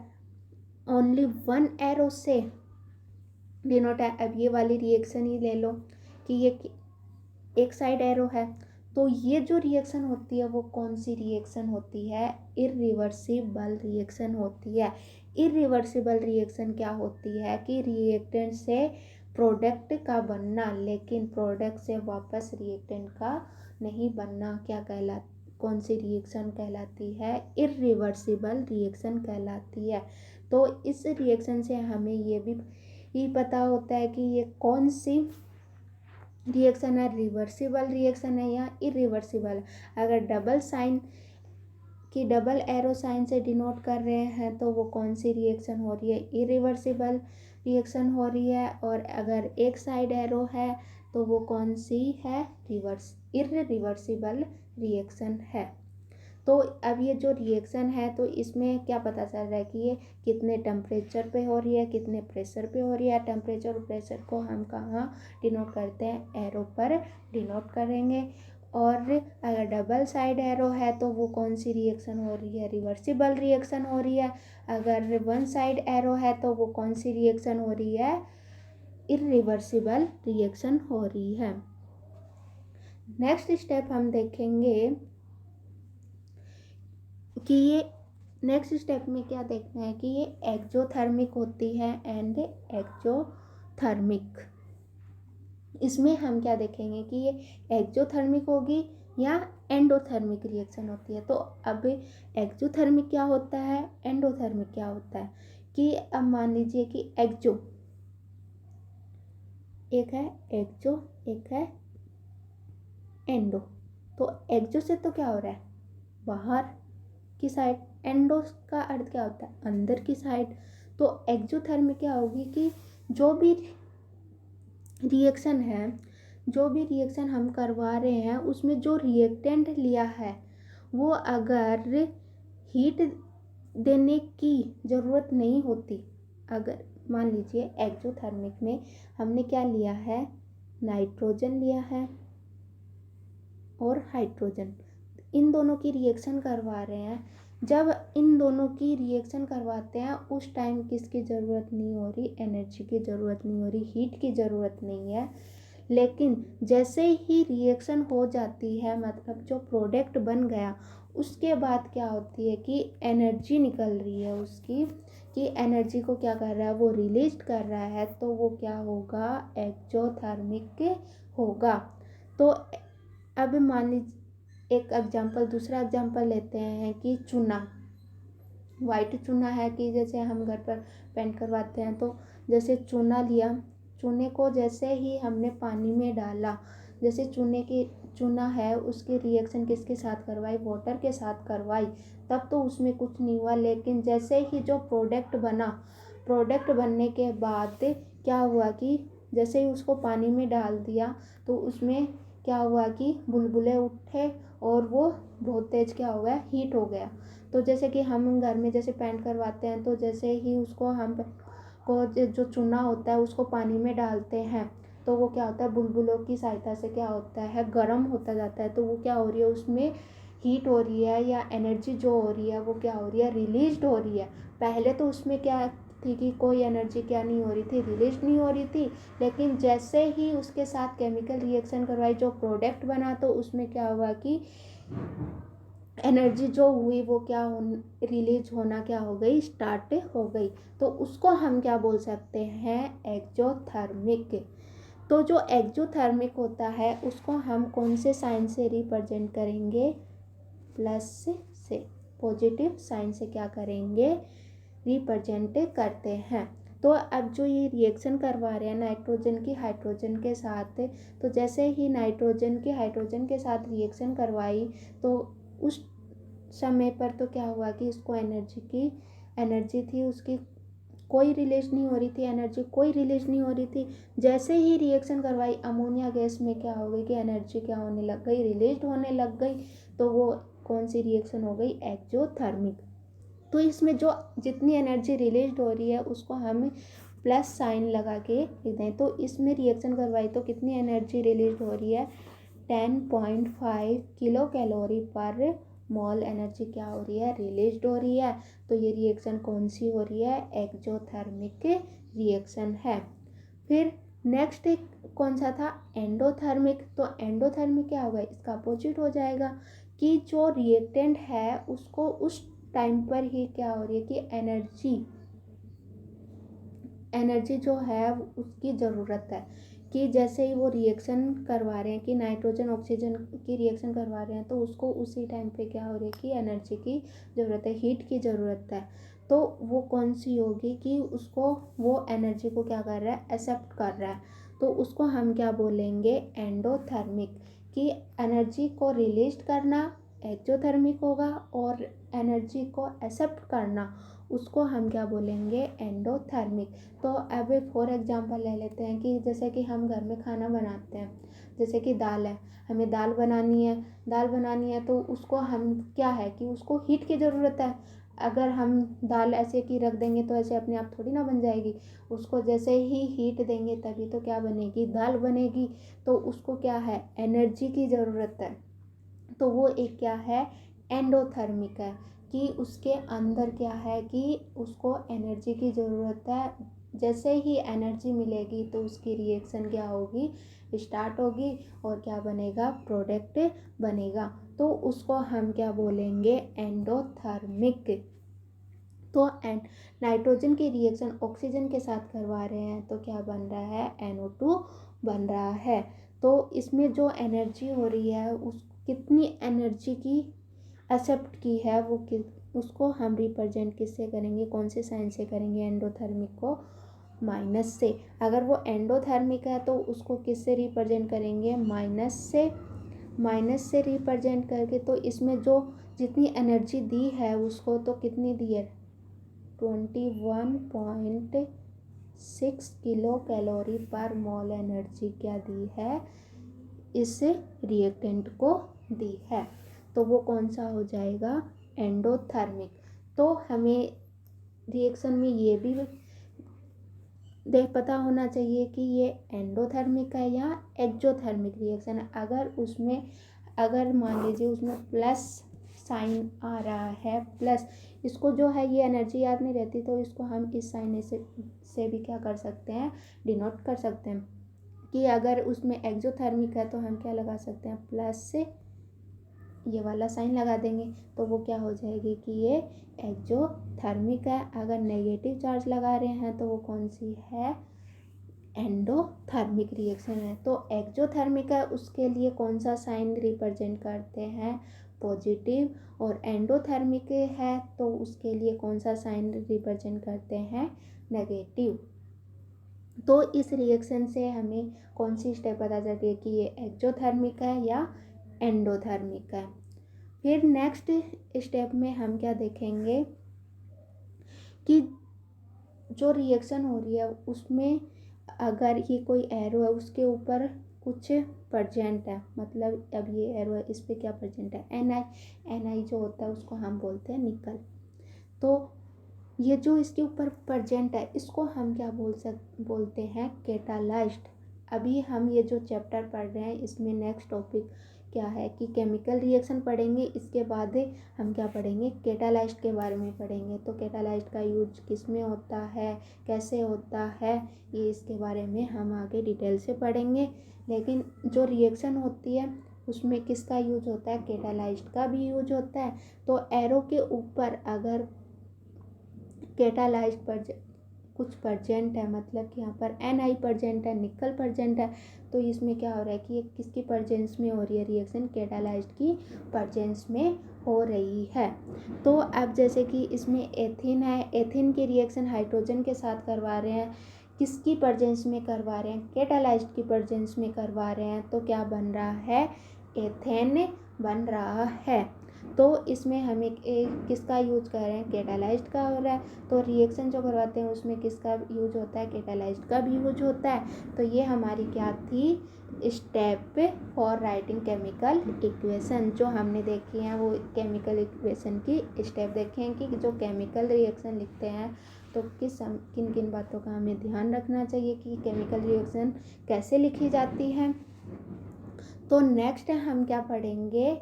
ओनली वन एरो से डिनोट है, अब ये वाली रिएक्शन ही ले लो कि ये एक साइड एरो है, तो ये जो रिएक्शन होती है वो कौन सी रिएक्शन होती है, इरिवर्सिबल रिएक्शन होती है। इरिवर्सिबल रिएक्शन क्या होती है कि रिएक्टेंट से प्रोडक्ट का बनना, लेकिन प्रोडक्ट से वापस रिएक्टेंट का नहीं बनना, क्या कौन सी रिएक्शन कहलाती है, इरिवर्सिबल रिएक्शन कहलाती है। तो इस रिएक्शन से हमें ये भी पता होता है कि ये कौन सी रिएक्शन है, रिवर्सिबल रिएक्शन है या इरिवर्सिबल। अगर डबल साइन की डबल एरो साइन से डिनोट कर रहे हैं तो वो कौन सी रिएक्शन हो रही है, इरिवर्सिबल रिएक्शन हो रही है। और अगर एक साइड एरो है तो वो कौन सी है, इरिवर्सिबल रिएक्शन है। तो अब ये जो रिएक्शन है तो इसमें क्या पता चल रहा है कि ये कितने टेम्परेचर पे हो रही है, कितने प्रेशर पे हो रही है। टेम्परेचर और प्रेशर को हम कहाँ डिनोट करते हैं, एरो पर डिनोट करेंगे। और अगर डबल साइड एरो है तो वो कौन सी रिएक्शन हो रही है, रिवर्सिबल रिएक्शन हो रही है। अगर वन साइड एरो है तो वो कौन सी रिएक्शन हो रही है, इरिवर्सिबल रिएक्शन हो रही है। नेक्स्ट स्टेप हम देखेंगे कि ये नेक्स्ट स्टेप में क्या देखना है कि ये एक्जोथर्मिक होती है एंड एक्जोथर्मिक। इसमें हम क्या देखेंगे कि ये एक्जोथर्मिक होगी या एंडोथर्मिक रिएक्शन होती है। तो अब एक्जोथर्मिक क्या होता है, एंडोथर्मिक क्या होता है, कि अब मान लीजिए कि एक्जो एक है, एक्जो एक है एंडो। तो एक्जो से तो क्या हो रहा है, बाहर की साइड, एंडो का अर्थ क्या होता है, अंदर की साइड। तो एक्जोथर्मिक क्या होगी कि जो भी रिएक्शन है, जो भी रिएक्शन हम करवा रहे हैं उसमें जो रिएक्टेंट लिया है वो अगर हीट देने की ज़रूरत नहीं होती, अगर मान लीजिए एक्जोथर्मिक में हमने क्या लिया है, नाइट्रोजन लिया है और हाइड्रोजन, इन दोनों की रिएक्शन करवा रहे हैं। जब इन दोनों की रिएक्शन करवाते हैं उस टाइम किसकी ज़रूरत नहीं हो रही, एनर्जी की ज़रूरत नहीं हो रही, हीट की ज़रूरत नहीं है। लेकिन जैसे ही रिएक्शन हो जाती है, मतलब जो प्रोडक्ट बन गया, उसके बाद क्या होती है कि एनर्जी निकल रही है उसकी, कि एनर्जी को क्या कर रहा है, वो रिलीज कर रहा है, तो वो क्या होगा, एक्जोथर्मिक होगा। तो अब मान लीजिए एक एग्जांपल, दूसरा एग्जांपल लेते हैं कि चूना, वाइट चूना है, कि जैसे हम घर पर पेंट करवाते हैं, तो जैसे चूना लिया, चूने को जैसे ही हमने पानी में डाला, जैसे चूना है उसकी रिएक्शन किसके साथ करवाई, वाटर के साथ करवाई, तब तो उसमें कुछ नहीं हुआ। लेकिन जैसे ही जो प्रोडक्ट बना, प्रोडक्ट बनने के बाद क्या हुआ कि जैसे ही उसको पानी में डाल दिया, तो उसमें क्या हुआ कि बुलबुले उठे और वो बहुत तेज क्या हो गया, हीट हो गया। तो जैसे कि हम घर में जैसे पेंट करवाते हैं, तो जैसे ही उसको हम को जो चूना होता है उसको पानी में डालते हैं, तो वो क्या होता है, बुलबुलों की सहायता से क्या होता है, गर्म होता जाता है। तो वो क्या हो रही है, उसमें हीट हो रही है, या एनर्जी जो हो रही है वो क्या हो रही है, रिलीज हो रही है। पहले तो उसमें क्या थी कि कोई एनर्जी क्या नहीं हो रही थी, रिलीज नहीं हो रही थी। लेकिन जैसे ही उसके साथ केमिकल रिएक्शन करवाई, जो प्रोडक्ट बना, तो उसमें क्या हुआ कि एनर्जी जो हुई वो क्या रिलीज होना क्या हो गई, स्टार्ट हो गई। तो उसको हम क्या बोल सकते हैं, एक्जोथर्मिक। तो जो एक्जोथर्मिक होता है उसको हम कौन से साइन से रिप्रेजेंट करेंगे, प्लस से, पॉजिटिव साइन से क्या करेंगे, रिप्रेजेंट करते हैं। तो अब जो ये रिएक्शन करवा रहे हैं नाइट्रोजन की हाइड्रोजन के साथ, तो जैसे ही नाइट्रोजन की हाइड्रोजन के साथ रिएक्शन करवाई, तो उस समय पर तो क्या हुआ कि इसको एनर्जी थी उसकी, कोई रिलीज नहीं हो रही थी, एनर्जी कोई रिलीज नहीं हो रही थी। जैसे ही रिएक्शन करवाई अमोनिया गैस में, क्या हो गई कि एनर्जी क्या होने लग गई, रिलीज होने लग गई। तो वो कौन सी रिएक्शन हो गई, एक्जोथर्मिक। तो इसमें जो जितनी एनर्जी रिलीज हो रही है उसको हम प्लस साइन लगा के लिख दें। तो इसमें रिएक्शन करवाई तो कितनी एनर्जी रिलीज हो रही है, 10.5 किलो कैलोरी पर मोल एनर्जी क्या हो रही है, रिलीज हो रही है। तो ये रिएक्शन कौन सी हो रही है, एक्जोथर्मिक रिएक्शन है। फिर नेक्स्ट एक कौन सा था, एंडोथर्मिक। तो एंडोथर्मिक क्या होगा, इसका अपोजिट हो जाएगा, कि जो रिएक्टेंट है उसको उस टाइम पर ही क्या हो रही है कि एनर्जी जो है उसकी ज़रूरत है। कि जैसे ही वो रिएक्शन करवा रहे हैं, कि नाइट्रोजन ऑक्सीजन की रिएक्शन करवा रहे हैं, तो उसको उसी टाइम पे क्या हो रही है कि एनर्जी की ज़रूरत है, हीट की ज़रूरत है। तो वो कौन सी होगी कि उसको वो एनर्जी को क्या कर रहा है, एक्सेप्ट कर रहा है। तो उसको हम क्या बोलेंगे, एंडोथर्मिक। कि एनर्जी को रिलीज करना एक्जोथर्मिक होगा, और एनर्जी को एक्सेप्ट करना उसको हम क्या बोलेंगे, एंडोथर्मिक। तो अब फॉर एग्जांपल ले लेते हैं कि जैसे कि हम घर में खाना बनाते हैं, जैसे कि दाल है, हमें दाल बनानी है, तो उसको हम क्या है कि उसको हीट की ज़रूरत है। अगर हम दाल ऐसे की रख देंगे तो ऐसे अपने आप थोड़ी ना बन जाएगी, उसको जैसे ही हीट देंगे तभी तो क्या बनेगी, दाल बनेगी। तो उसको क्या है, एनर्जी की ज़रूरत है। तो वो एक क्या है, एंडोथर्मिक है। कि उसके अंदर क्या है कि उसको एनर्जी की ज़रूरत है। जैसे ही एनर्जी मिलेगी तो उसकी रिएक्शन क्या होगी, स्टार्ट होगी, और क्या बनेगा, प्रोडक्ट बनेगा। तो उसको हम क्या बोलेंगे, एंडोथर्मिक। तो नाइट्रोजन की रिएक्शन ऑक्सीजन के साथ करवा रहे हैं, तो क्या बन रहा है, NO2 बन रहा है। तो इसमें जो एनर्जी हो रही है उस कितनी एनर्जी की एक्सेप्ट की है, उसको हम रिप्रेजेंट किससे करेंगे, कौन से साइन से करेंगे, एंडोथर्मिक को माइनस से। अगर वो एंडोथर्मिक है तो उसको किससे रिप्रेजेंट करेंगे, माइनस से रिप्रेजेंट करके। तो इसमें जो जितनी एनर्जी दी है उसको, तो कितनी दी है, 21.6 किलो कैलोरी पर मोल एनर्जी क्या दी है, इस रिएक्टेंट को दी है। तो वो कौन सा हो जाएगा, एंडोथर्मिक। तो हमें रिएक्शन में ये भी पता होना चाहिए कि ये एंडोथर्मिक है या एक्जोथर्मिक रिएक्शन है। अगर मान लीजिए उसमें प्लस साइन आ रहा है, प्लस, इसको जो है ये एनर्जी याद नहीं रहती, तो इसको हम इस साइन से भी क्या कर सकते हैं, डिनोट कर सकते हैं। कि अगर उसमें एक्जोथर्मिक है तो हम क्या लगा सकते हैं, प्लस से ये वाला साइन लगा देंगे, तो वो क्या हो जाएगी कि ये एक्जोथर्मिक है। अगर नेगेटिव चार्ज लगा रहे हैं तो वो कौन सी है, एंडोथर्मिक रिएक्शन है। तो एक्जोथर्मिक है उसके लिए कौन सा साइन रिप्रेजेंट करते हैं, पॉजिटिव, और एंडोथर्मिक है तो उसके लिए कौन सा साइन रिप्रेजेंट करते हैं, नेगेटिव। तो इस रिएक्शन से हमें कौन सी स्टेप पता चलती है कि ये एक्जोथर्मिक है या एंडोथर्मिक है। फिर नेक्स्ट स्टेप में हम क्या देखेंगे कि जो रिएक्शन हो रही है उसमें अगर ये कोई एरो है उसके ऊपर कुछ परजेंट है, मतलब अब ये एरो है इस पर क्या परजेंट है, एन आई जो होता है उसको हम बोलते हैं निकल। तो ये जो इसके ऊपर परजेंट है इसको हम क्या बोलते हैं, कैटालाइज्ड। अभी हम ये जो चैप्टर पढ़ रहे हैं इसमें नेक्स्ट टॉपिक क्या है कि केमिकल रिएक्शन पढ़ेंगे, इसके बाद हम क्या पढ़ेंगे, कैटालाइज्ड के बारे में पढ़ेंगे। तो कैटालाइज्ड का यूज किस में होता है, कैसे होता है, ये इसके बारे में हम आगे डिटेल से पढ़ेंगे। लेकिन जो रिएक्शन होती है उसमें किसका यूज होता है, कैटालाइज्ड का भी यूज होता है। तो एरो के ऊपर अगर कैटालाइज्ड पर कुछ परजेंट है, मतलब कि यहाँ पर एन परजेंट है, निकल परजेंट है, तो इसमें क्या हो रहा है कि ये किसकी परजेंस में हो रही है रिएक्शन, कैटालाइज्ड की परजेंस में हो रही है। तो अब जैसे कि इसमें एथिन है, एथिन की रिएक्शन हाइड्रोजन के साथ करवा रहे हैं, किसकी परजेंस में करवा रहे हैं, कैटालाइज्ड की परजेंस में करवा रहे हैं, तो क्या बन रहा है, एथेन बन रहा है। तो इसमें हम एक किसका यूज कर रहे हैं, कैटालाइज्ड का हो रहा है। तो रिएक्शन जो करवाते हैं उसमें किसका यूज होता है, कैटालाइज्ड का भी यूज होता है। तो ये हमारी क्या थी, step for writing chemical equation जो हमने देखी हैं, वो केमिकल इक्वेशन की स्टेप देखे हैं कि जो केमिकल रिएक्शन लिखते हैं तो किन किन बातों का हमें ध्यान रखना चाहिए कि केमिकल रिएक्शन कैसे लिखी जाती है। तो नेक्स्ट हम क्या पढ़ेंगे,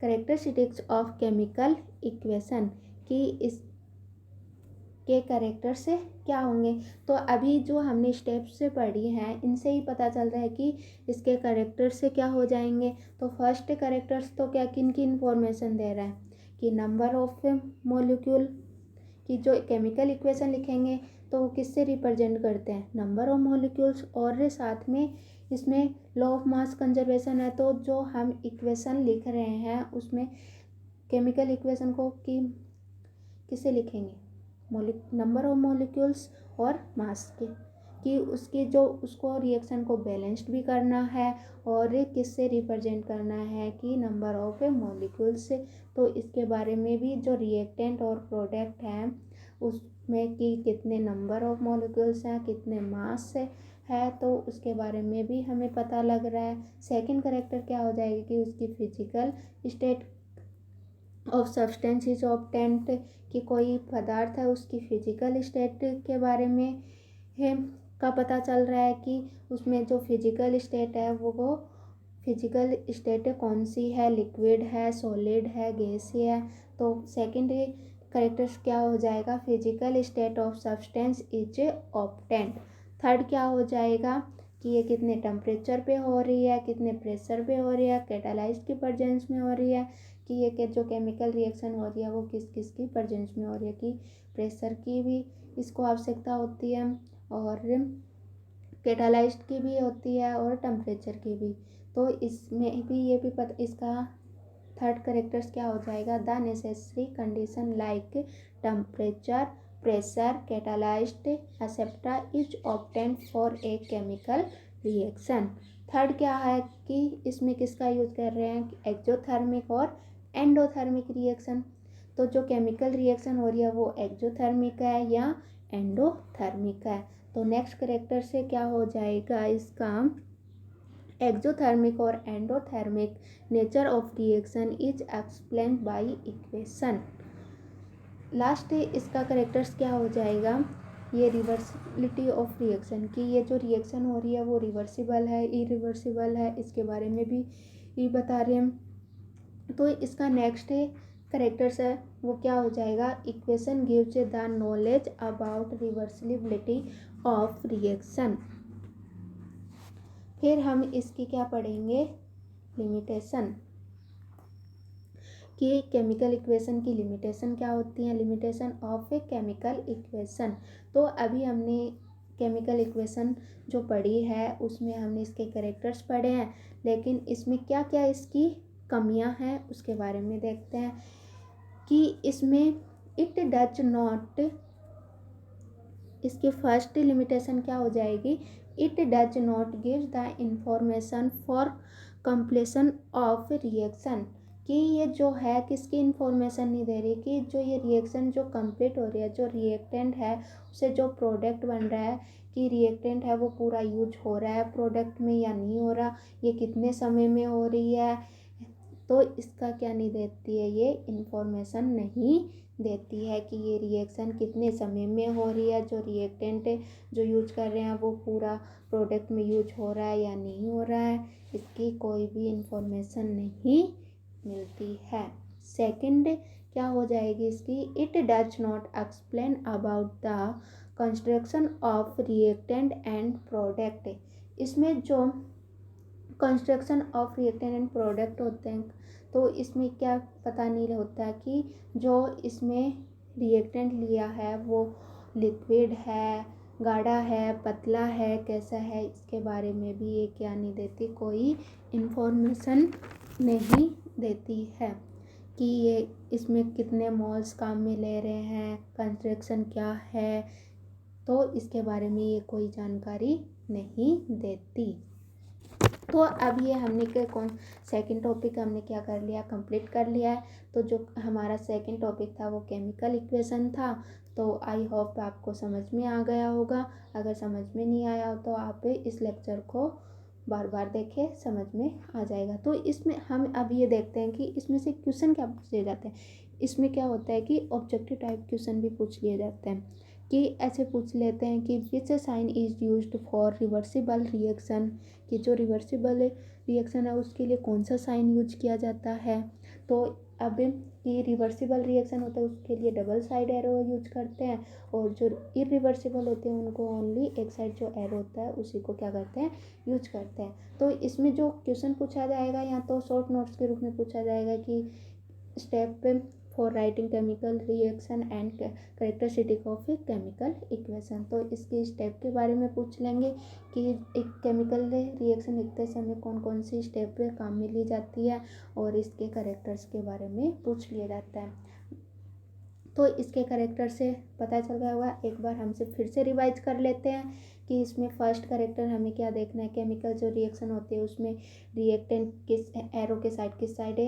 कैरेक्टरिस्टिक्स ऑफ केमिकल इक्वेशन कि इसके कैरेक्टर से क्या होंगे। तो अभी जो हमने स्टेप्स से पढ़ी हैं इनसे ही पता चल रहा है कि इसके कैरेक्टर से क्या हो जाएंगे। तो फर्स्ट कैरेक्टर्स तो क्या किन की इंफॉर्मेशन दे रहा है कि नंबर ऑफ मॉलिक्यूल, कि जो केमिकल इक्वेशन लिखेंगे तो वो किससे रिप्रेजेंट करते हैं, नंबर ऑफ मॉलिक्यूल्स, और साथ में इसमें लॉ ऑफ मास कंजर्वेशन है। तो जो हम इक्वेशन लिख रहे हैं उसमें केमिकल इक्वेशन को किससे लिखेंगे, नंबर ऑफ मॉलिक्यूल्स और मास के, कि उसकी जो उसको रिएक्शन को बैलेंस्ड भी करना है और किससे रिप्रेजेंट करना है कि नंबर ऑफ मॉलिक्यूल्स से। तो इसके बारे में भी जो रिएक्टेंट और प्रोडक्ट हैं उसमें कि कितने नंबर ऑफ मॉलिक्यूल्स हैं, कितने मास है, तो उसके बारे में भी हमें पता लग रहा है। सेकंड कैरेक्टर क्या हो जाएगी कि उसकी physical state of substance is obtained, कि कोई पदार्थ है उसकी फिजिकल स्टेट के बारे में है का पता चल रहा है कि उसमें जो फिजिकल स्टेट है वो फिजिकल स्टेट कौन सी है, लिक्विड है, सॉलिड है, गैस है। तो सेकंड कैरेक्टर्स क्या हो जाएगा, physical state of substance is obtained. Third क्या हो जाएगा कि ये कितने टेम्परेचर पे हो रही है, कितने प्रेशर पे हो रही है, कैटालाइज्ड की प्रेजेंस में हो रही है, कि ये जो केमिकल रिएक्शन हो रही है वो किस किस की प्रेजेंस में हो रही है, कि प्रेशर की भी इसको आवश्यकता होती है और कैटालाइज्ड की भी होती है और टेम्परेचर की भी। तो इसमें भी ये भी इसका थर्ड कैरेक्टर्स क्या हो जाएगा, the necessary condition like temperature, pressure, catalysed etcetera is obtained for a chemical reaction. Third क्या है कि इसमें किसका यूज कर रहे हैं, एक्जोथर्मिक और एंडोथर्मिक रिएक्शन। तो जो केमिकल रिएक्शन हो रही है वो एक्जोथर्मिक है या एंडोथर्मिक है। तो नेक्स्ट कैरेक्टर से क्या हो जाएगा इसका, एक्जोथर्मिक और endothermic nature of reaction is explained by equation. Last इसका कैरेक्टर्स क्या हो जाएगा, ये रिवर्सिबिलिटी ऑफ रिएक्शन, कि ये जो रिएक्शन हो रही है वो रिवर्सिबल है, इरिवर्सिबल है, इसके बारे में भी ये बता रहे हैं। तो इसका नेक्स्ट कैरेक्टर्स है वो क्या हो जाएगा, equation gives the knowledge about reversibility of reaction. फिर हम इसकी क्या पढ़ेंगे, लिमिटेशन, कि केमिकल इक्वेशन की लिमिटेशन क्या होती है, limitation of a chemical equation. तो अभी हमने केमिकल इक्वेशन जो पढ़ी है उसमें हमने इसके कैरेक्टर्स पढ़े हैं, लेकिन इसमें क्या क्या इसकी कमियां हैं उसके बारे में देखते हैं। कि इसमें इट डज नॉट, इसकी फर्स्ट लिमिटेशन क्या हो जाएगी, it does not give the information for completion of reaction, कि ये जो है किसकी इंफॉर्मेशन नहीं दे रही, कि जो ये रिएक्शन जो कंप्लीट हो रही है, जो रिएक्टेंट है उसे जो प्रोडक्ट बन रहा है, कि रिएक्टेंट है वो पूरा यूज हो रहा है प्रोडक्ट में या नहीं हो रहा, ये कितने समय में हो रही है, तो इसका क्या नहीं देती है, ये इंफॉर्मेशन नहीं देती है कि ये रिएक्शन कितने समय में हो रही है, जो रिएक्टेंट जो यूज कर रहे हैं वो पूरा प्रोडक्ट में यूज हो रहा है या नहीं हो रहा है, इसकी कोई भी इंफॉर्मेशन नहीं मिलती है। सेकंड क्या हो जाएगी इसकी, it does not explain about the construction of reactant and product, इसमें जो construction of reactant and product होते हैं तो इसमें क्या पता नहीं होता कि जो इसमें रिएक्टेंट लिया है वो लिक्विड है, गाढ़ा है, पतला है, कैसा है, इसके बारे में भी ये क्या नहीं देती, कोई इन्फॉर्मेशन नहीं देती है, कि ये इसमें कितने मोल्स काम में ले रहे हैं, कंस्ट्रक्शन क्या है, तो इसके बारे में ये कोई जानकारी नहीं देती। तो अब ये हमने के कौन सेकंड टॉपिक हमने क्या कर लिया, कंप्लीट कर लिया है। तो जो हमारा सेकंड टॉपिक था वो केमिकल इक्वेशन था। तो आई होप आपको समझ में आ गया होगा। अगर समझ में नहीं आया हो तो आप इस लेक्चर को बार बार देखें, समझ में आ जाएगा। तो इसमें हम अब ये देखते हैं कि इसमें से क्वेश्चन क्या पूछ लिए जाते हैं। इसमें क्या होता है कि ऑब्जेक्टिव टाइप क्वेश्चन भी पूछ लिए जाते हैं, कि ऐसे पूछ लेते हैं कि which sign is used for reversible reaction, कि जो रिवर्सिबल रिएक्शन है उसके लिए कौन सा साइन यूज किया जाता है। तो अब कि रिवर्सिबल रिएक्शन होता है उसके लिए डबल साइड एरो यूज करते हैं, और जो इरिवर्सिबल होते हैं उनको ओनली एक साइड जो एरो होता है उसी को क्या करते हैं, यूज करते हैं। तो इसमें जो क्वेश्चन पूछा जाएगा या तो शॉर्ट नोट्स के रूप में पूछा जाएगा कि step for writing chemical reaction and characteristic of a chemical equation. तो इसके स्टेप के बारे में पूछ लेंगे कि एक केमिकल रिएक्शन लिखते समय कौन कौन सी स्टेप काम में ली जाती है, और इसके करेक्टर्स के बारे में पूछ लिया जाता है। तो इसके करेक्टर से पता चल गया होगा, एक बार हमसे फिर से रिवाइज कर लेते हैं कि इसमें फर्स्ट करेक्टर हमें क्या देखना है, केमिकल जो रिएक्शन होती है उसमें रिएक्टेंट किस एरो के साइड किस साइड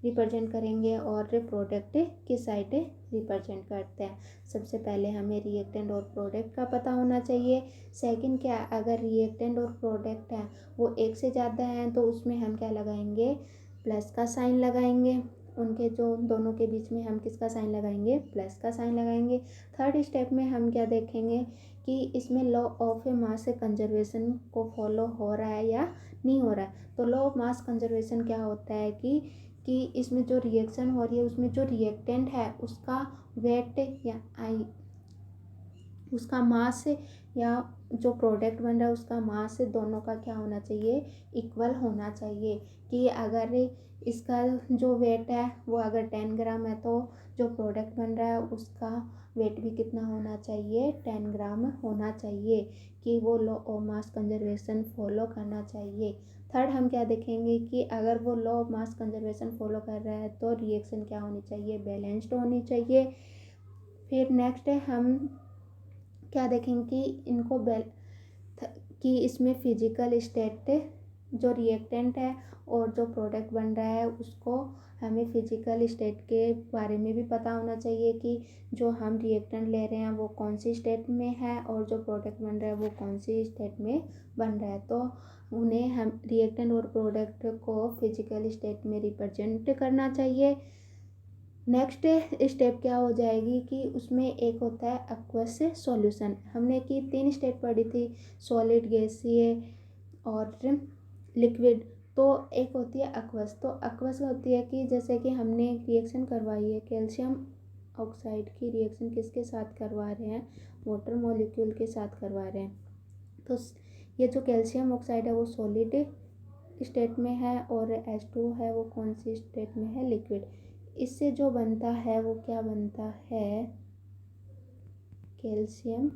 रिप्रेजेंट करेंगे और प्रोडक्ट किस साइड रिप्रेजेंट करते हैं। सबसे पहले हमें रिएक्टेंट और प्रोडक्ट का पता होना चाहिए। सेकंड क्या, अगर रिएक्टेंट और प्रोडक्ट है वो एक से ज़्यादा हैं तो उसमें हम क्या लगाएंगे, प्लस का साइन लगाएंगे। उनके जो दोनों के बीच में हम किसका साइन लगाएंगे, प्लस का साइन लगाएंगे। थर्ड स्टेप में हम क्या देखेंगे कि इसमें लॉ ऑफ मास कंजर्वेशन को फॉलो हो रहा है या नहीं हो रहा है। तो लॉ ऑफ मास कंजर्वेशन क्या होता है कि इसमें जो रिएक्शन हो रही है उसमें जो रिएक्टेंट है उसका वेट या उसका मास या जो प्रोडक्ट बन रहा है उसका मास दोनों का क्या होना चाहिए, इक्वल होना चाहिए। कि अगर इसका जो वेट है वो अगर 10 ग्राम है तो जो प्रोडक्ट बन रहा है उसका वेट भी कितना होना चाहिए, 10 ग्राम होना चाहिए, कि वो law of mass conservation follow करना चाहिए। थर्ड हम क्या देखेंगे कि अगर वो law of mass conservation follow कर रहा है तो रिएक्शन क्या होनी चाहिए, बैलेंस्ड होनी चाहिए। फिर नेक्स्ट है हम क्या देखेंगे कि इनको कि इसमें फिजिकल स्टेट जो रिएक्टेंट है और जो प्रोडक्ट बन रहा है उसको हमें फिजिकल स्टेट के बारे में भी पता होना चाहिए, कि जो हम रिएक्टेंट ले रहे हैं वो कौन सी स्टेट में है और जो प्रोडक्ट बन रहा है वो कौन सी स्टेट में बन रहा है। तो उन्हें हम रिएक्टेंट और प्रोडक्ट को फिजिकल स्टेट में रिप्रेजेंट करना चाहिए। नेक्स्ट स्टेप क्या हो जाएगी कि उसमें एक होता है एक्वस सॉल्यूशन। हमने कि 3 स्टेप पढ़ी थी, सॉलिड, गैसीय और लिक्विड। तो एक होती है एक्वस। तो एक्वस होती है कि जैसे कि हमने रिएक्शन करवाई है, कैल्शियम ऑक्साइड की रिएक्शन किसके साथ करवा रहे हैं, वाटर मॉलिक्यूल के साथ करवा रहे हैं। तो ये जो कैल्शियम ऑक्साइड है वो सॉलिड स्टेट में है और H2 है वो कौन सी स्टेट में है, लिक्विड। इससे जो बनता है वो क्या बनता है, कैल्शियम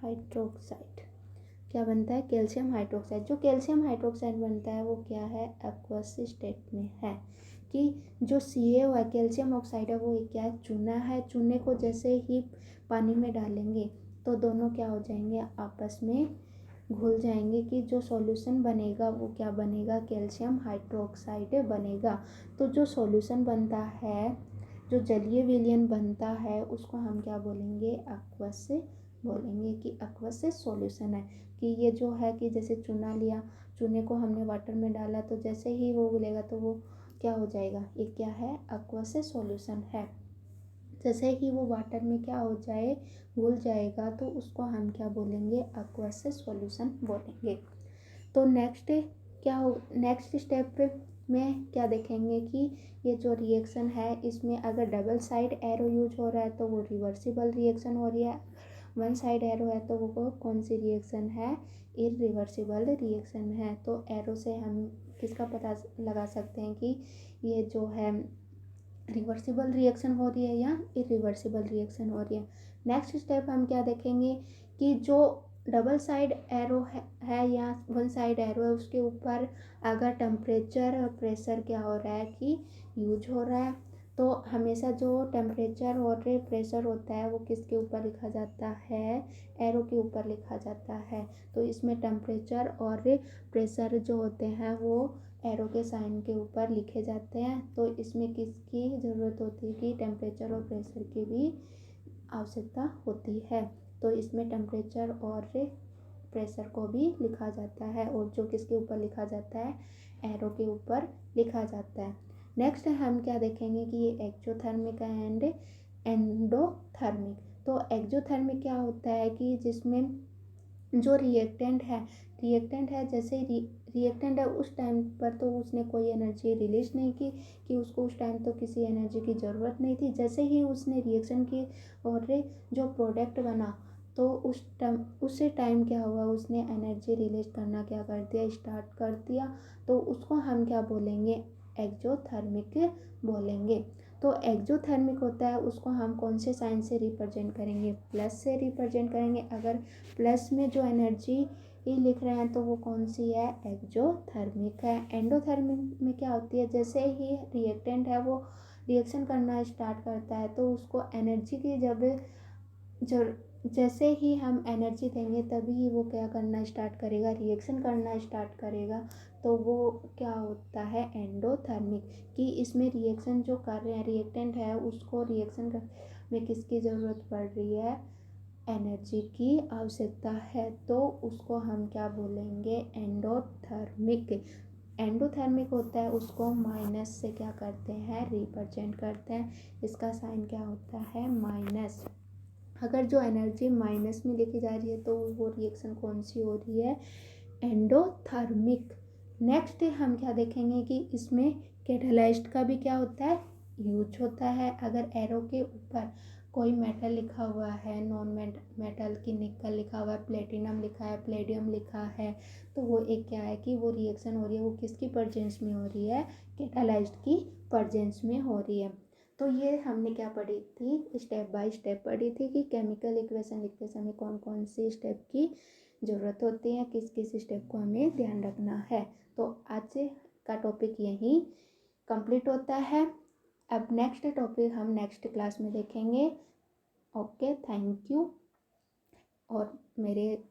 हाइड्रोक्साइड। क्या बनता है, कैल्शियम हाइड्रोक्साइड। जो कैल्शियम हाइड्रोक्साइड बनता है वो क्या है, एक्वस स्टेट में है। कि जो CaO है, कैल्शियम ऑक्साइड है, वो क्या है, चूना है। चूने को जैसे ही पानी में डालेंगे तो दोनों क्या हो जाएंगे, आपस में घुल जाएंगे। कि जो सॉल्यूशन बनेगा वो क्या बनेगा, कैल्शियम हाइड्रोक्साइड बनेगा। तो जो सॉल्यूशन बनता है, जो जलीय विलयन बनता है, उसको हम क्या बोलेंगे, एक्वस बोलेंगे। कि एक्वस से सॉल्यूशन है। कि ये जो है कि जैसे चूना लिया, चूने को हमने वाटर में डाला तो जैसे ही वो घुलेगा तो वो क्या हो जाएगा, ये क्या है, एक्वस से सॉल्यूशन है। जैसे ही वो वाटर में क्या हो जाए, घुल जाएगा, तो उसको हम क्या बोलेंगे, एक्वस से सॉल्यूशन बोलेंगे। तो नेक्स्ट क्या हो, नेक्स्ट स्टेप में क्या देखेंगे कि ये जो रिएक्शन है इसमें अगर डबल साइड एरो यूज हो रहा है तो वो रिवर्सिबल रिएक्शन हो रही है। वन साइड एरो है तो वो कौन सी रिएक्शन है, इरिवर्सिबल रिएक्शन है। तो एरो से हम किसका पता लगा सकते हैं कि ये जो है रिवर्सिबल रिएक्शन हो रही है या इरिवर्सिबल रिएक्शन हो रही है। नेक्स्ट स्टेप हम क्या देखेंगे कि जो डबल साइड एरो है या वन साइड एरो है, उसके ऊपर अगर टेम्परेचर और प्रेशर क्या हो रहा है कि यूज हो रहा है, तो हमेशा जो टेम्परेचर और प्रेशर होता है वो किसके ऊपर लिखा जाता है, एरो के ऊपर लिखा जाता है। तो इसमें टेम्परेचर और प्रेशर जो होते हैं वो एरो के साइन के ऊपर लिखे जाते हैं। तो इसमें किसकी ज़रूरत होती है कि टेम्परेचर और प्रेशर की भी आवश्यकता होती है। तो इसमें टेम्परेचर और प्रेशर को भी लिखा जाता है, और जो किसके ऊपर लिखा जाता है, एरो के ऊपर लिखा जाता है। नेक्स्ट हम क्या देखेंगे कि ये एक्सोथर्मिक एंड एंडोथर्मिक। तो एक्सोथर्मिक क्या होता है कि जिसमें जो रिएक्टेंट है जैसे रिएक्टेंट है उस टाइम पर तो उसने कोई एनर्जी रिलीज नहीं की, कि उसको उस टाइम तो किसी एनर्जी की ज़रूरत नहीं थी। जैसे ही उसने रिएक्शन की और जो प्रोडक्ट बना तो उस टाइम क्या हुआ, उसने एनर्जी रिलीज करना क्या कर दिया, स्टार्ट कर दिया। तो उसको हम क्या बोलेंगे, एक्सोथर्मिक बोलेंगे। तो एक्सोथर्मिक होता है उसको हम कौन से साइन से रिप्रेजेंट करेंगे, प्लस से रिप्रेजेंट करेंगे। अगर प्लस में जो एनर्जी लिख रहे हैं तो वो कौन सी है, एक्सोथर्मिक है। एंडोथर्मिक में क्या होती है, जैसे ही रिएक्टेंट है वो रिएक्शन करना स्टार्ट करता है तो उसको एनर्जी की जो जैसे ही हम एनर्जी देंगे तभी वो क्या करना स्टार्ट करेगा, रिएक्शन करना स्टार्ट करेगा। तो वो क्या होता है, एंडोथर्मिक। कि इसमें रिएक्शन जो कर रहे हैं, रिएक्टेंट है, उसको रिएक्शन में किसकी ज़रूरत पड़ रही है, एनर्जी की आवश्यकता है। तो उसको हम क्या बोलेंगे, एंडोथर्मिक। एंडोथर्मिक होता है उसको माइनस से क्या करते हैं, रिप्रेजेंट करते हैं। इसका साइन क्या होता है, माइनस। अगर जो एनर्जी माइनस में लिखी जा रही है तो वो रिएक्शन कौन सी हो रही है, एंडोथर्मिक। नेक्स्ट हम क्या देखेंगे कि इसमें कैटालाइस्ट का भी क्या होता है, यूज होता है। अगर एरो के ऊपर कोई मेटल लिखा हुआ है, नॉन मेटल की निकल लिखा हुआ है, प्लेटिनम लिखा है, प्लेडियम लिखा है, तो वो एक क्या है कि वो रिएक्शन हो रही है, वो किसकी प्रेजेंस में हो रही है, कैटालाइस्ट की प्रेजेंस में हो रही है। तो ये हमने क्या पढ़ी थी, स्टेप बाय स्टेप पढ़ी थी कि केमिकल इक्वेशन लिखते समय कौन कौन से स्टेप की ज़रूरत होती है, किस किस स्टेप को हमें ध्यान रखना है। तो आज का टॉपिक यहीं कंप्लीट होता है। अब नेक्स्ट टॉपिक हम नेक्स्ट क्लास में देखेंगे। Okay, thank you. और मेरे